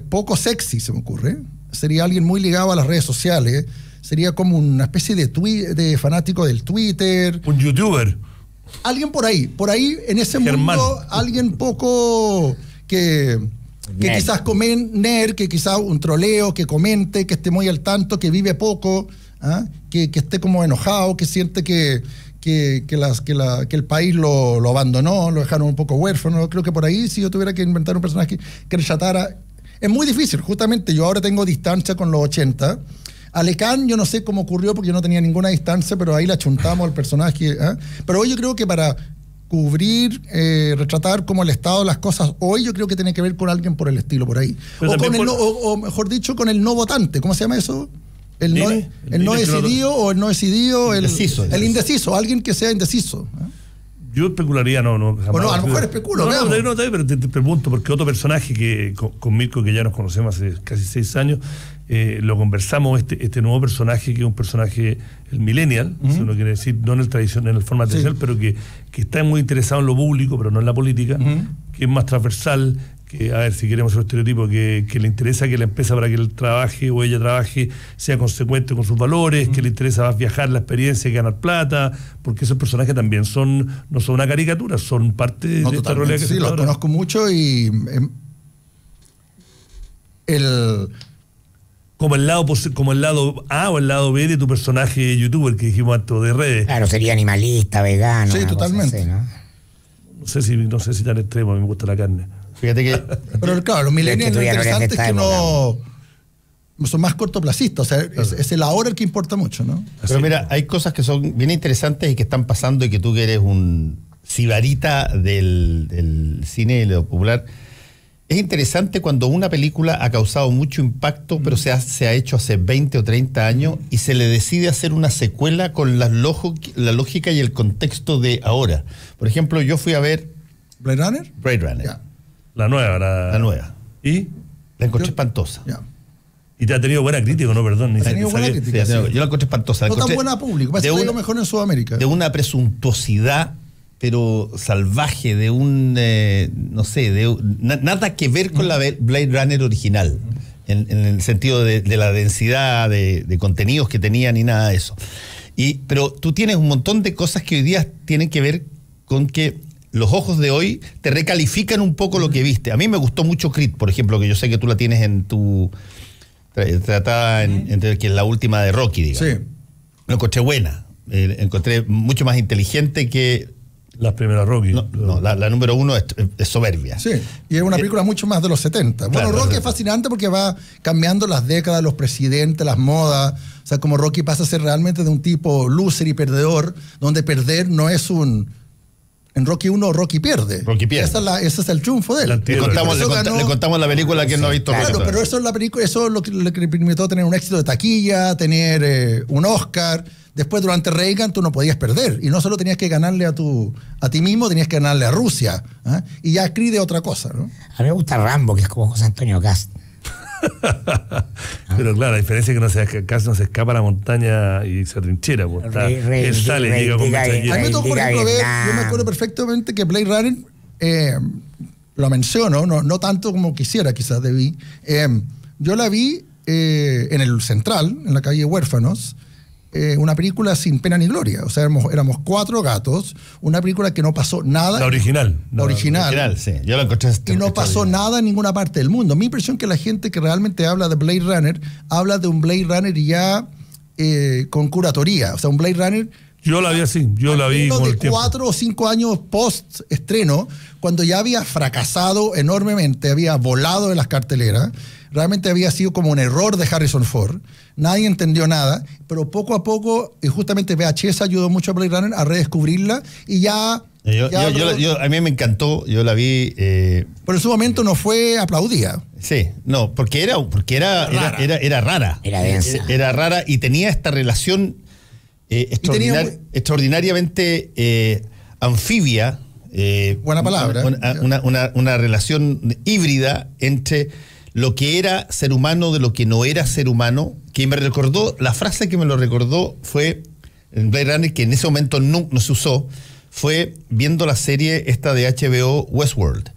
poco sexy, se me ocurre. Sería alguien muy ligado a las redes sociales. Sería como una especie de fanático del Twitter. Un youtuber. Alguien por ahí en ese Germán. mundo, alguien poco que Nerd. quizás nerd, que quizás un troleo, que comente, que esté muy al tanto, que vive poco, ¿ah? que esté como enojado, que siente que el país lo abandonó, lo dejaron un poco huérfano. Creo que por ahí, si yo tuviera que inventar un personaje que retratara, es muy difícil. Justamente yo ahora tengo distancia con los 80. A Lecán yo no sé cómo ocurrió porque yo no tenía ninguna distancia, pero ahí la chuntamos al personaje. ¿Eh? Pero hoy yo creo que para cubrir, retratar como el estado de las cosas hoy, yo creo que tiene que ver con alguien por el estilo, por ahí. O mejor dicho, con el no votante. ¿Cómo se llama eso? El no decidido o el no decidido. El indeciso, alguien que sea indeciso. ¿Eh? Yo especularía, jamás. Bueno, a lo mejor especulo. Pero te pregunto, porque otro personaje que con Mirko, que ya nos conocemos hace casi 6 años, lo conversamos, este nuevo personaje, que es un personaje, el millennial, si uno quiere decir, no en el tradicional, en el forma tradicional, pero que está muy interesado en lo público, pero no en la política, que es más transversal, que, a ver, si queremos ser un estereotipo, que le interesa que la empresa, para que él trabaje o ella trabaje, sea consecuente con sus valores, que le interesa más viajar, la experiencia y ganar plata, porque esos personajes también no son una caricatura, son parte de esta realidad que sí, los conozco mucho y como el lado A o el lado B de tu personaje youtuber que dijimos antes, de redes. Claro, sería animalista, vegano. Sí, totalmente. Así, ¿no? No sé si tan extremo, a mí me gusta la carne. Fíjate que... Pero claro, los millennials lo interesante es que no son más cortoplacistas, o sea, es el ahora el que importa mucho, ¿no? Pero mira, hay cosas que son bien interesantes y que están pasando, y que tú que eres un sibarita del cine y lo popular, es interesante cuando una película ha causado mucho impacto, pero se ha hecho hace 20 o 30 años y se le decide hacer una secuela con la lógica y el contexto de ahora. Por ejemplo, yo fui a ver ¿Blade Runner? Blade Runner. Yeah. La nueva. La nueva. ¿Y? La encontré espantosa. Yeah. Y te ha tenido buena crítica, ¿no? Perdón. Ha tenido buena crítica. Sí, yo la encontré espantosa. No tan buena público. Parece que lo mejor en Sudamérica. De una presuntuosidad, pero salvaje, de un, no sé, nada que ver con la Blade Runner original, en el sentido de la densidad de contenidos que tenía, ni nada de eso. Pero tú tienes un montón de cosas que hoy día tienen que ver con que los ojos de hoy te recalifican un poco lo que viste. A mí me gustó mucho Creed, por ejemplo, que yo sé que tú la tienes en tu... tratada que es la última de Rocky, digamos. Sí. Lo encontré buena. Encontré mucho más inteligente que... Las primeras Rocky. No, la número 1 es soberbia. Sí, y es una película mucho más de los 70. Bueno, claro, Rocky es fascinante porque va cambiando las décadas, los presidentes, las modas. O sea, como Rocky pasa a ser realmente de un tipo loser y perdedor, donde perder no es un... En Rocky 1, Rocky pierde. Rocky pierde. Ese es el triunfo de él. Le contamos la película que no ha visto. Claro, pero eso es la película, eso es lo que le permitió tener un éxito de taquilla, tener un Oscar. Después, durante Reagan, tú no podías perder. Y no solo tenías que ganarle a ti mismo, tenías que ganarle a Rusia. ¿Eh? Y ya Creed es otra cosa, ¿no? A mí me gusta Rambo, que es como José Antonio Cast. Pero claro, la diferencia es que Cast no se escapa a la montaña y se trinchera. Él sale, llega con metralleta. A mí me tocó, por ejemplo, ver, yo me acuerdo perfectamente que Blade Runner, lo menciono, no tanto como quisiera, quizás debí. Yo la vi en el Central, en la calle Huérfanos, una película sin pena ni gloria. O sea, éramos 4 gatos, una película que no pasó nada. La original. La original, sí. Yo la encontré. Y no pasó nada en ninguna parte del mundo. Mi impresión es que la gente que realmente habla de Blade Runner, habla de un Blade Runner ya con curatoría. O sea, un Blade Runner... Yo la vi así, yo la vi con el tiempo. 4 o 5 años post estreno, cuando ya había fracasado enormemente, había volado de las carteleras, realmente había sido como un error de Harrison Ford, nadie entendió nada, pero poco a poco, y justamente VHS ayudó mucho a Blade Runner a redescubrirla, y ya... a mí me encantó, yo la vi... pero en su momento no fue aplaudida. Sí, no, porque era rara. Era densa. Era rara y tenía esta relación extraordinariamente anfibia. Buena palabra. Una relación híbrida entre lo que era ser humano de lo que no era ser humano, que me recordó, la frase que me lo recordó fue en Blade Runner, que en ese momento no se usó, fue viendo la serie esta de HBO Westworld,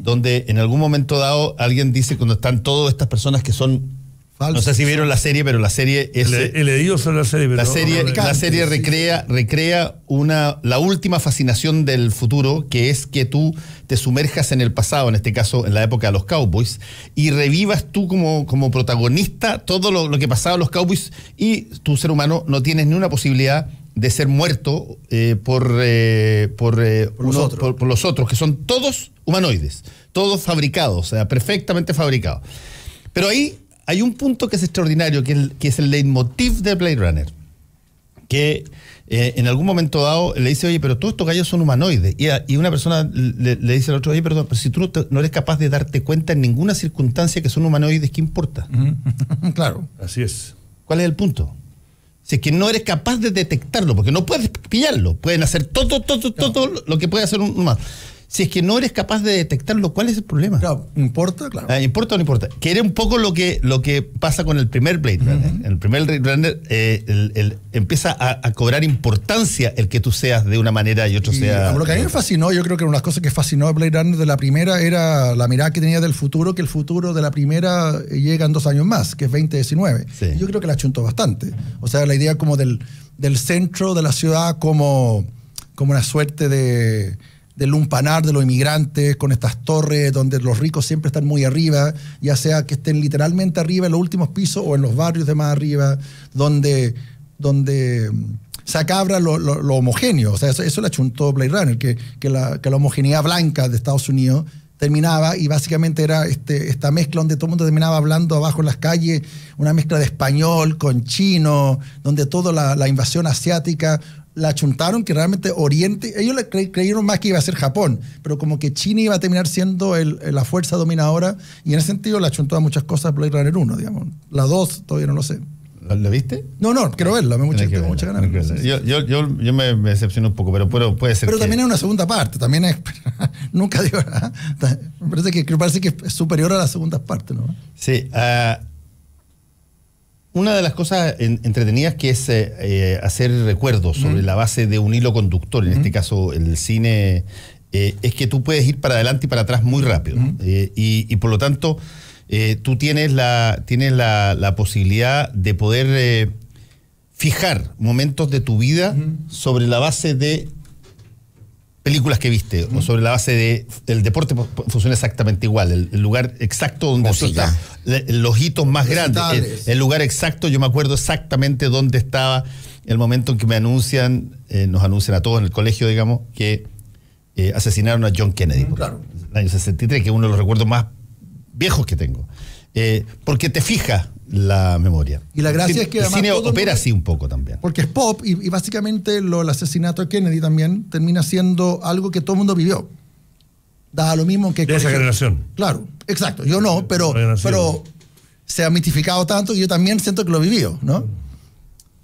donde en algún momento dado alguien dice, cuando están todas estas personas que son falsos. No sé si vieron la serie, pero la serie es... He leído sobre la serie, pero la serie recrea la última fascinación del futuro, que es que tú te sumerjas en el pasado, en este caso en la época de los Cowboys, y revivas tú como protagonista todo lo que pasaba a los Cowboys, y tu ser humano no tienes ni una posibilidad de ser muerto por los otros, que son todos humanoides, todos fabricados, o sea, perfectamente fabricados. Pero ahí hay un punto que es extraordinario, que es el leitmotiv de Blade Runner, que en algún momento dado le dice, oye, pero todos estos gallos son humanoides, y una persona le dice al otro, oye, perdón, pero si tú no eres capaz de darte cuenta en ninguna circunstancia que son humanoides, ¿qué importa? Claro. Así es. ¿Cuál es el punto? Si es que no eres capaz de detectarlo, porque no puedes pillarlo, pueden hacer todo lo que puede hacer un humano. Si es que no eres capaz de detectarlo, ¿cuál es el problema? Claro, ¿importa? Claro. ¿Importa o no importa? Que era un poco lo que pasa con el primer Blade Runner. En el primer Blade Runner empieza a cobrar importancia el que tú seas de una manera y otro sea... Lo que a mí me fascinó, yo creo que una de las cosas que fascinó a Blade Runner de la primera era la mirada que tenía del futuro, que el futuro de la primera llega en 2 años más, que es 2019. Sí. Yo creo que la achuntó bastante. O sea, la idea como del centro de la ciudad como una suerte de lumpanar de los inmigrantes, con estas torres donde los ricos siempre están muy arriba, ya sea que estén literalmente arriba en los últimos pisos o en los barrios de más arriba, donde se acabra lo homogéneo. O sea, eso le achuntó Blade Runner, que la homogeneidad blanca de Estados Unidos terminaba, y básicamente era esta mezcla donde todo el mundo terminaba hablando abajo en las calles, una mezcla de español con chino, donde toda la invasión asiática la achuntaron, que realmente Oriente, ellos creyeron más que iba a ser Japón, pero como que China iba a terminar siendo la fuerza dominadora, y en ese sentido la achuntó a muchas cosas Blade Runner 1, digamos. La 2 todavía no lo sé. ¿Lo viste? No, quiero verla, tengo muchas ganas. Yo me decepcioné un poco, pero puede ser. Pero también hay una segunda parte, también es... nunca digo nada. Me parece que es superior a las segundas partes, ¿no? Sí, una de las cosas entretenidas que es hacer recuerdos sobre la base de un hilo conductor, en este caso el cine, es que tú puedes ir para adelante y para atrás muy rápido. Y por lo tanto, tú tienes la posibilidad de poder fijar momentos de tu vida sobre la base de películas que viste, o sobre la base del deporte. Funciona exactamente igual, el lugar exacto donde tú estás, los hitos más grandes, el lugar exacto. Yo me acuerdo exactamente dónde estaba el momento en que nos anuncian a todos en el colegio, digamos, que asesinaron a John Kennedy, claro. El año 63, que es uno de los recuerdos más viejos que tengo, porque te fija la memoria. Y la gracia es que el cine opera así un poco también. Porque es pop, y básicamente el asesinato de Kennedy también termina siendo algo que todo el mundo vivió. Da lo mismo que... De esa generación. Claro, exacto. Yo no, pero se ha mitificado tanto y yo también siento que lo he vivido, ¿no?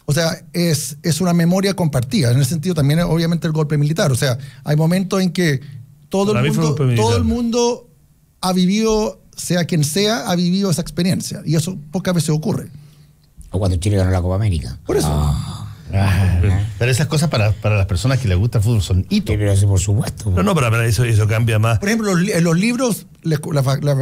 O sea, es una memoria compartida. En ese sentido también, obviamente, el golpe militar. O sea, hay momentos en que todo el mundo ha vivido, sea quien sea, ha vivido esa experiencia. Y eso pocas veces ocurre. O cuando Chile ganó la Copa América. Por eso. Pero esas cosas para las personas que les gusta el fútbol son hitos. Sí, pero eso por supuesto. No, pero eso cambia más. Por ejemplo, los libros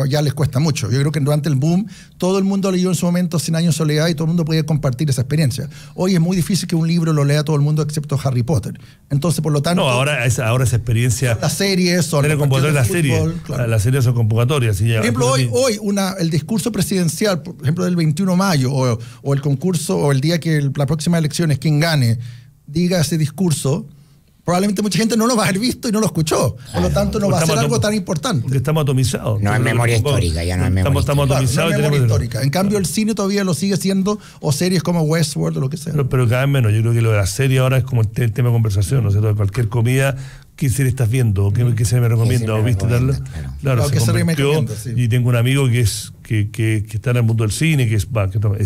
ya les cuesta mucho. Yo creo que durante el boom todo el mundo leyó en su momento 100 años de soledad y todo el mundo podía compartir esa experiencia. Hoy es muy difícil que un libro lo lea todo el mundo excepto Harry Potter. Entonces, por lo tanto... No, ahora esa experiencia... Las series son... Las series son convocatorias. Por ejemplo, hoy el discurso presidencial, por ejemplo, del 21 de mayo, o el concurso, o el día que la próxima elección es quien gane, diga ese discurso, probablemente mucha gente no lo va a haber visto y no lo escuchó. Por lo tanto, no va a ser algo tan importante. Porque estamos atomizados. No es memoria histórica, ya no es memoria histórica. Estamos atomizados. No es memoria histórica. En cambio, el cine todavía lo sigue siendo, o series como Westworld o lo que sea. Pero cada vez menos. Yo creo que lo de la serie ahora es como el tema de conversación, ¿no es cierto? Cualquier comida, ¿qué serie estás viendo? ¿Qué se me recomienda? ¿O viste tal? Claro, se convirtió, y tengo un amigo que que está en el mundo del cine, que es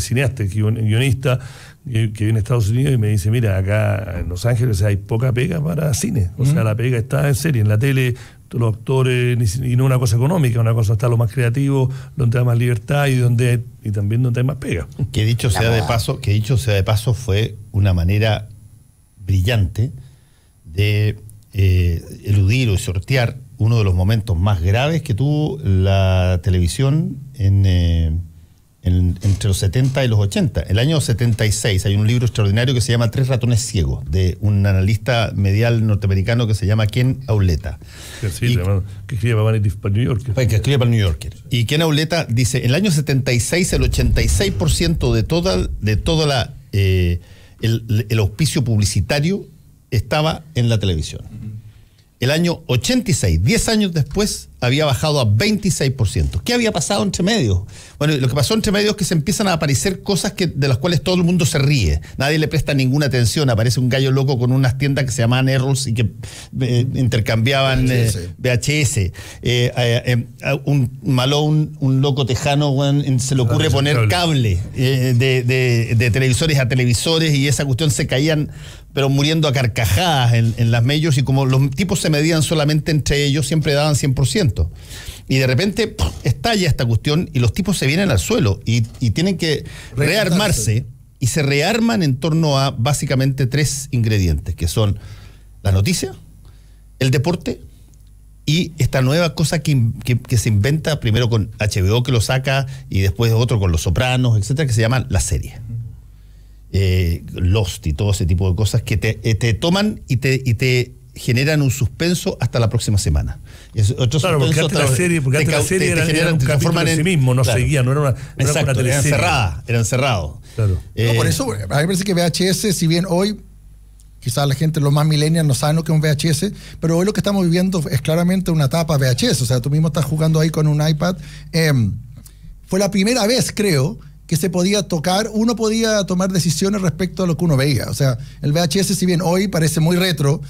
cineasta, es guionista, que vive en Estados Unidos y me dice, mira, acá en Los Ángeles hay poca pega para cine. O sea, la pega está en serie, en la tele, los actores, y no una cosa económica, una cosa está lo más creativo, donde hay más libertad y también donde hay más pega. Que dicho sea de paso, fue una manera brillante de eludir o sortear uno de los momentos más graves que tuvo la televisión entre los 70 y los 80. El año 76 hay un libro extraordinario que se llama Tres ratones ciegos, de un analista medial norteamericano que se llama Ken Auletta. Que escribe para el New Yorker. Que escribe para el New Yorker. Y Ken Auletta dice, en el año 76 el 86% de toda el auspicio publicitario estaba en la televisión. El año 86, 10 años después, había bajado a 26%. ¿Qué había pasado entre medio? Bueno, lo que pasó entre medio es que se empiezan a aparecer cosas de las cuales todo el mundo se ríe. Nadie le presta ninguna atención. Aparece un gallo loco con unas tiendas que se llamaban Errols y que intercambiaban VHS. Un loco tejano, se le ocurre poner cable de televisores a televisores y esa cuestión se caían, pero muriendo a carcajadas en las majors, y como los tipos se medían solamente entre ellos, siempre daban 100%. Y de repente estalla esta cuestión y los tipos se vienen al suelo y tienen que rearmarse, y se rearman en torno a básicamente 3 ingredientes, que son la noticia, el deporte y esta nueva cosa que se inventa primero con HBO, que lo saca, y después otro con Los Sopranos, etcétera, que se llama la serie. Lost y todo ese tipo de cosas que te toman y te generan un suspenso hasta la próxima semana. Claro, porque antes la serie era un capítulo en sí mismo, no seguía, no era una teleserie. Era encerrado. Claro. Por eso, a mí me parece que VHS, si bien hoy quizás la gente, los más millennials, no saben lo que es un VHS, pero hoy lo que estamos viviendo es claramente una etapa VHS. O sea, tú mismo estás jugando ahí con un iPad. Fue la primera vez, creo, que se podía tocar, uno podía tomar decisiones respecto a lo que uno veía. O sea, el VHS, si bien hoy parece muy retro,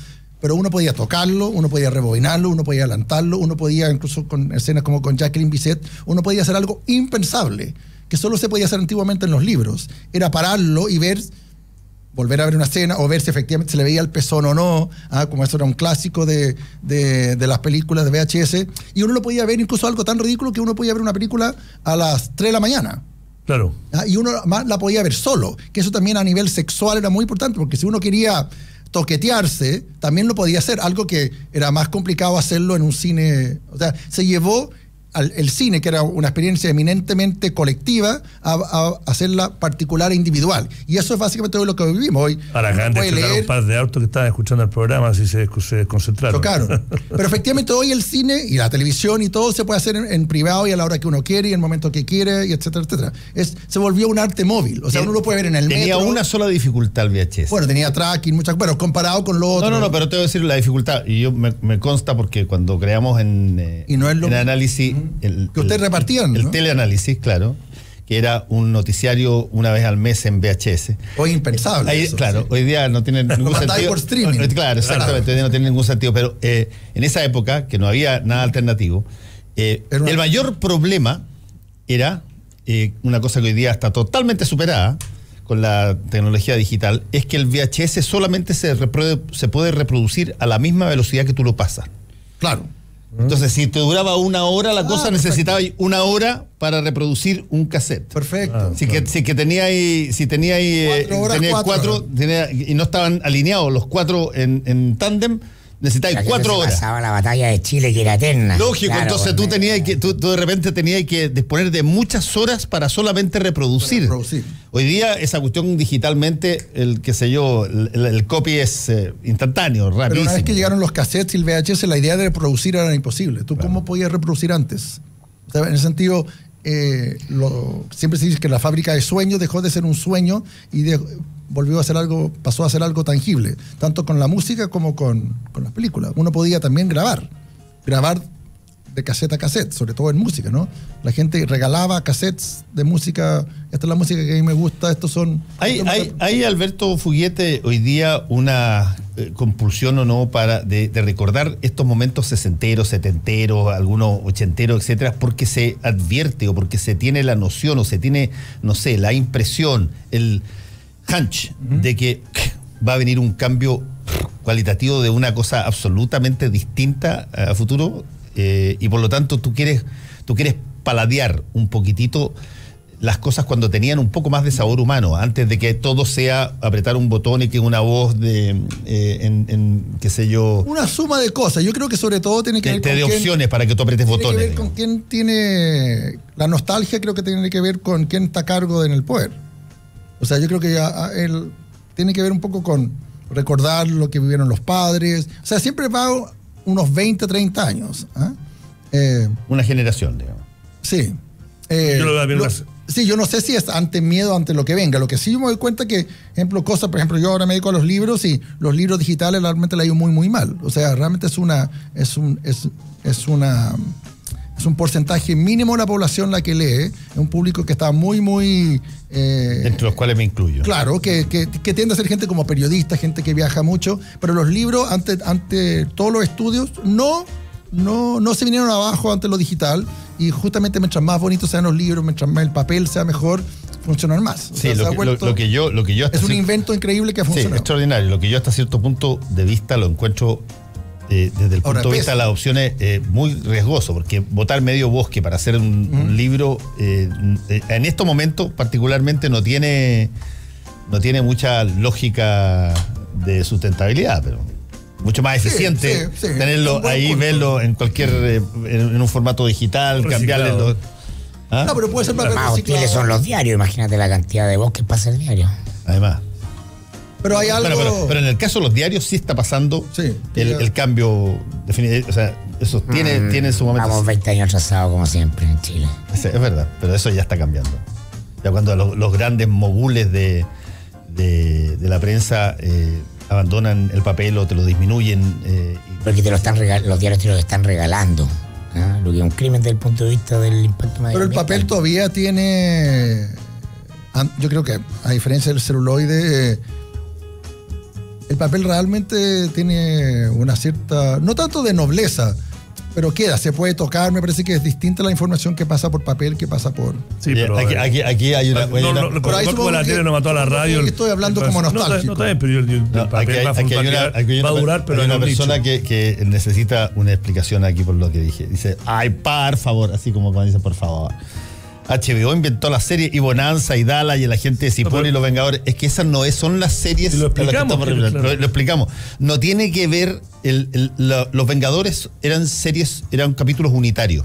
pero uno podía tocarlo, uno podía rebobinarlo, uno podía adelantarlo, uno podía, incluso con escenas como con Jacqueline Bisset, uno podía hacer algo impensable, que solo se podía hacer antiguamente en los libros. Era pararlo y volver a ver una escena, o ver si efectivamente se le veía el pezón o no, como eso era un clásico de las películas de VHS, y uno lo podía ver incluso algo tan ridículo que uno podía ver una película a las 3 de la mañana. Claro. Y uno más la podía ver solo, que eso también a nivel sexual era muy importante, porque si uno quería toquetearse, también lo podía hacer, algo que era más complicado hacerlo en un cine. O sea, se llevó el cine, que era una experiencia eminentemente colectiva, a hacerla particular e individual. Y eso es básicamente lo que vivimos hoy. Para acá antes chocaron un par de autos que estaban escuchando el programa, así se desconcentraron. Chocaron. Pero efectivamente hoy el cine y la televisión y todo se puede hacer en privado y a la hora que uno quiere y en el momento que quiere, y etcétera, etcétera. Se volvió un arte móvil. O sea, uno lo puede ver en el metro. Tenía una sola dificultad el VHS. Bueno, tenía tracking, pero comparado con lo otro. No, pero te voy a decir la dificultad. Y yo me consta porque cuando creamos en análisis... que ustedes repartían, ¿no? El teleanálisis, claro, que era un noticiario una vez al mes en VHS. Hoy impensable. Eso, claro, sí. Hoy día no tiene ningún sentido. Por streaming. Claro, exactamente, hoy día no tiene ningún sentido. Pero en esa época, que no había nada alternativo, el mayor problema era una cosa que hoy día está totalmente superada con la tecnología digital, es que el VHS solamente se puede reproducir a la misma velocidad que tú lo pasas. Claro. Entonces, si te duraba 1 hora la cosa, necesitaba 1 hora para reproducir un cassette. Perfecto. Si tenía ahí 4 y no estaban alineados los 4 en tándem, necesitáis 4 horas. Pasaba la batalla de Chile, que era eterna. Lógico, claro, entonces tú de repente tenías que disponer de muchas horas para solamente reproducir. Hoy día esa cuestión digitalmente, el copy es instantáneo, rapidísimo. Pero una vez que llegaron los cassettes y el VHS, la idea de reproducir era imposible. ¿Tú cómo podías reproducir antes? O sea, en ese sentido, siempre se dice que la fábrica de sueños dejó de ser un sueño y pasó a ser algo tangible, tanto con la música como con las películas. Uno podía también grabar de cassette a cassette, sobre todo en música, ¿no? La gente regalaba cassettes de música. Esta es la música que a mí me gusta, estos son... Hay Alberto Fuguete, hoy día una compulsión o no de recordar estos momentos sesenteros, setenteros, algunos ochenteros, etcétera, porque se advierte o porque se tiene la noción o se tiene, no sé, la impresión, el hunch de que va a venir un cambio cualitativo de una cosa absolutamente distinta a futuro, y por lo tanto tú quieres paladear un poquitito las cosas cuando tenían un poco más de sabor humano, antes de que todo sea apretar un botón y que una voz de qué sé yo, una suma de cosas. Yo creo que sobre todo tiene que ver con opciones para que tú apretes botones. Tiene que ver con quién tiene la nostalgia, creo que tiene que ver con quién está a cargo en el poder. O sea, yo creo que ya tiene que ver un poco con recordar lo que vivieron los padres. O sea, siempre va unos 20, 30 años. Una generación, digamos. Sí. Sí, yo no sé si es ante miedo ante lo que venga. Lo que sí me doy cuenta que, por ejemplo, yo ahora me dedico a los libros y los libros digitales realmente le ha ido muy, muy mal. O sea, realmente es un porcentaje mínimo de la población la que lee. Es un público que está muy, muy... entre los cuales me incluyo. Claro, que tiende a ser gente como periodista, gente que viaja mucho, pero los libros, ante todos los estudios, no se vinieron abajo ante lo digital, y justamente mientras más bonitos sean los libros, mientras más el papel sea mejor, funcionan más. Sí, lo que yo hasta es un invento increíble que ha funcionado. Sí, extraordinario. Lo que yo hasta cierto punto de vista lo encuentro desde el punto de vista de las opciones muy riesgoso, porque botar medio bosque para hacer un libro en estos momentos particularmente no tiene mucha lógica de sustentabilidad, pero mucho más eficiente tenerlo ahí, verlo en cualquier en un formato digital, cambiarle los... ¿Ah? No, pero puede ser para más hostiles son los diarios, imagínate la cantidad de bosques para hacer diario. Además. Pero hay algo... Pero en el caso de los diarios sí está pasando el cambio definitivo. O sea, eso tiene su momento. Vamos 20 años atrasados como siempre en Chile. Es verdad, pero eso ya está cambiando. Ya cuando los grandes mogules de la prensa abandonan el papel o te lo disminuyen. Porque los diarios te lo están regalando. ¿Ah? Lo que es un crimen desde el punto de vista del impacto medioambiental. Pero el papel todavía tiene... Yo creo que, a diferencia del celuloide, el papel realmente tiene una cierta... No tanto de nobleza, pero se puede tocar. Me parece que es distinta la información que pasa por papel que pasa por... Sí, pero aquí hay una... Como la tele no mató a la radio. Estoy hablando como nostálgico. No está bien, pero el papel va a durar, pero hay una persona que necesita una explicación aquí por lo que dije. Dice, ay, por favor, así como cuando dice por favor. HBO inventó la serie y Bonanza y Dallas y el agente de Cipoll y Los Vengadores. Es que esas no son las series. Lo explicamos. Lo explicamos. No tiene que ver. Los Vengadores eran capítulos unitarios.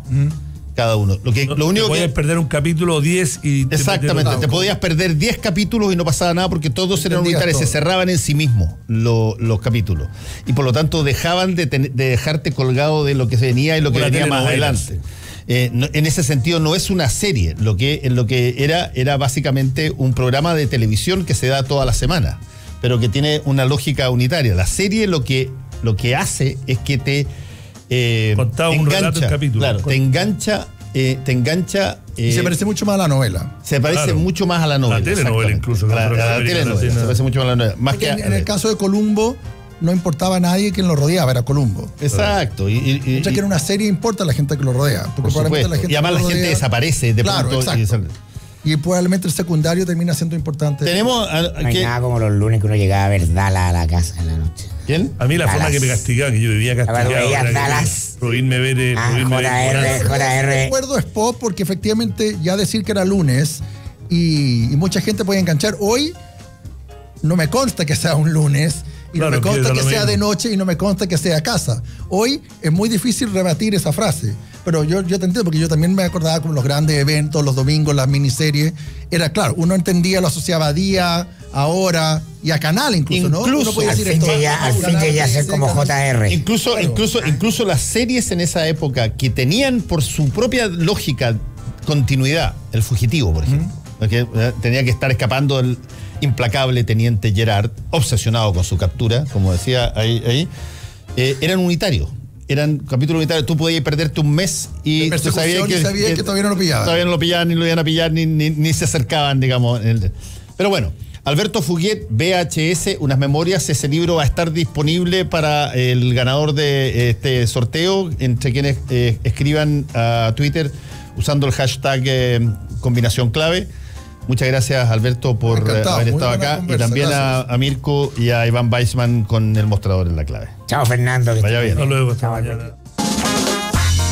Cada uno. Lo único que podías perder un capítulo 10 y... Exactamente. Te podías perder 10 capítulos y no pasaba nada porque todos eran unitarios. Se cerraban en sí mismos los capítulos. Y por lo tanto dejaban de dejarte colgado de lo que venía y lo que venía más adelante. En ese sentido no es una serie, lo que era básicamente un programa de televisión que se da toda la semana, pero que tiene una lógica unitaria. La serie lo que hace es que te contaba un relato en capítulo. Claro, te engancha. Y se parece mucho más a la novela. Se parece mucho más a la novela. La telenovela incluso. La telenovela se parece mucho más a la novela. Más que en el caso de Columbo, no importaba a nadie quien lo rodeaba, era Columbo. Exacto. Mientras que en una serie importa a la gente que lo rodea. Porque probablemente la gente y además la gente desaparece de pronto. Exacto. Y probablemente el secundario termina siendo importante. No hay nada como los lunes que uno llegaba a ver Dallas a la casa en la noche. ¿Quién? A mí la forma que me castigaban, que yo vivía castigado. Dallas. Prohibirme ver. JR. Recuerdo Spot porque efectivamente ya decir que era lunes y mucha gente puede enganchar. Hoy no me consta que sea un lunes. Y no me consta que sea de noche y no me consta que sea casa. Hoy es muy difícil rebatir esa frase. Pero yo te entiendo, porque yo también me acordaba con los grandes eventos, los domingos, las miniseries. Era claro, uno entendía, lo asociaba a día, a hora y a canal incluso, ¿no? Uno podía decir al fin de ya ser como JR. Incluso las series en esa época que tenían por su propia lógica continuidad, El Fugitivo, por ejemplo. Porque tenía que estar escapando del implacable teniente Gerard, obsesionado con su captura, como decía ahí, eran unitarios. Eran capítulos unitarios. Tú podías perderte un mes y tú sabías que todavía no lo pillaban. Todavía no lo pillaban, ni lo iban a pillar, ni se acercaban, digamos. Pero bueno, Alberto Fuguet, VHS, unas memorias. Ese libro va a estar disponible para el ganador de este sorteo, entre quienes escriban a Twitter usando el hashtag combinación clave. Muchas gracias, Alberto, por haber estado acá. Y también a Mirko y a Iván Weissman con el mostrador en la clave. Chao, Fernando. Vaya bien. Hasta luego, hasta mañana.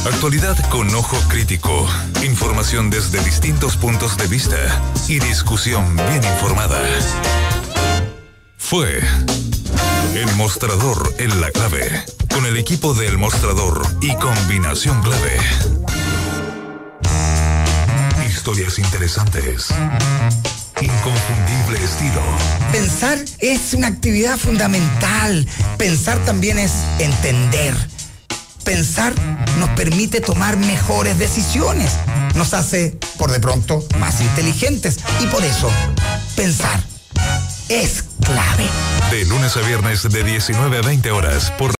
Actualidad con ojo crítico, información desde distintos puntos de vista y discusión bien informada. Fue El Mostrador en la Clave, con el equipo de El Mostrador y Combinación Clave. Historias interesantes, inconfundible estilo. Pensar es una actividad fundamental. Pensar también es entender. Pensar nos permite tomar mejores decisiones, nos hace, por de pronto, más inteligentes. Y por eso, pensar es clave. De lunes a viernes de 19 a 20 horas por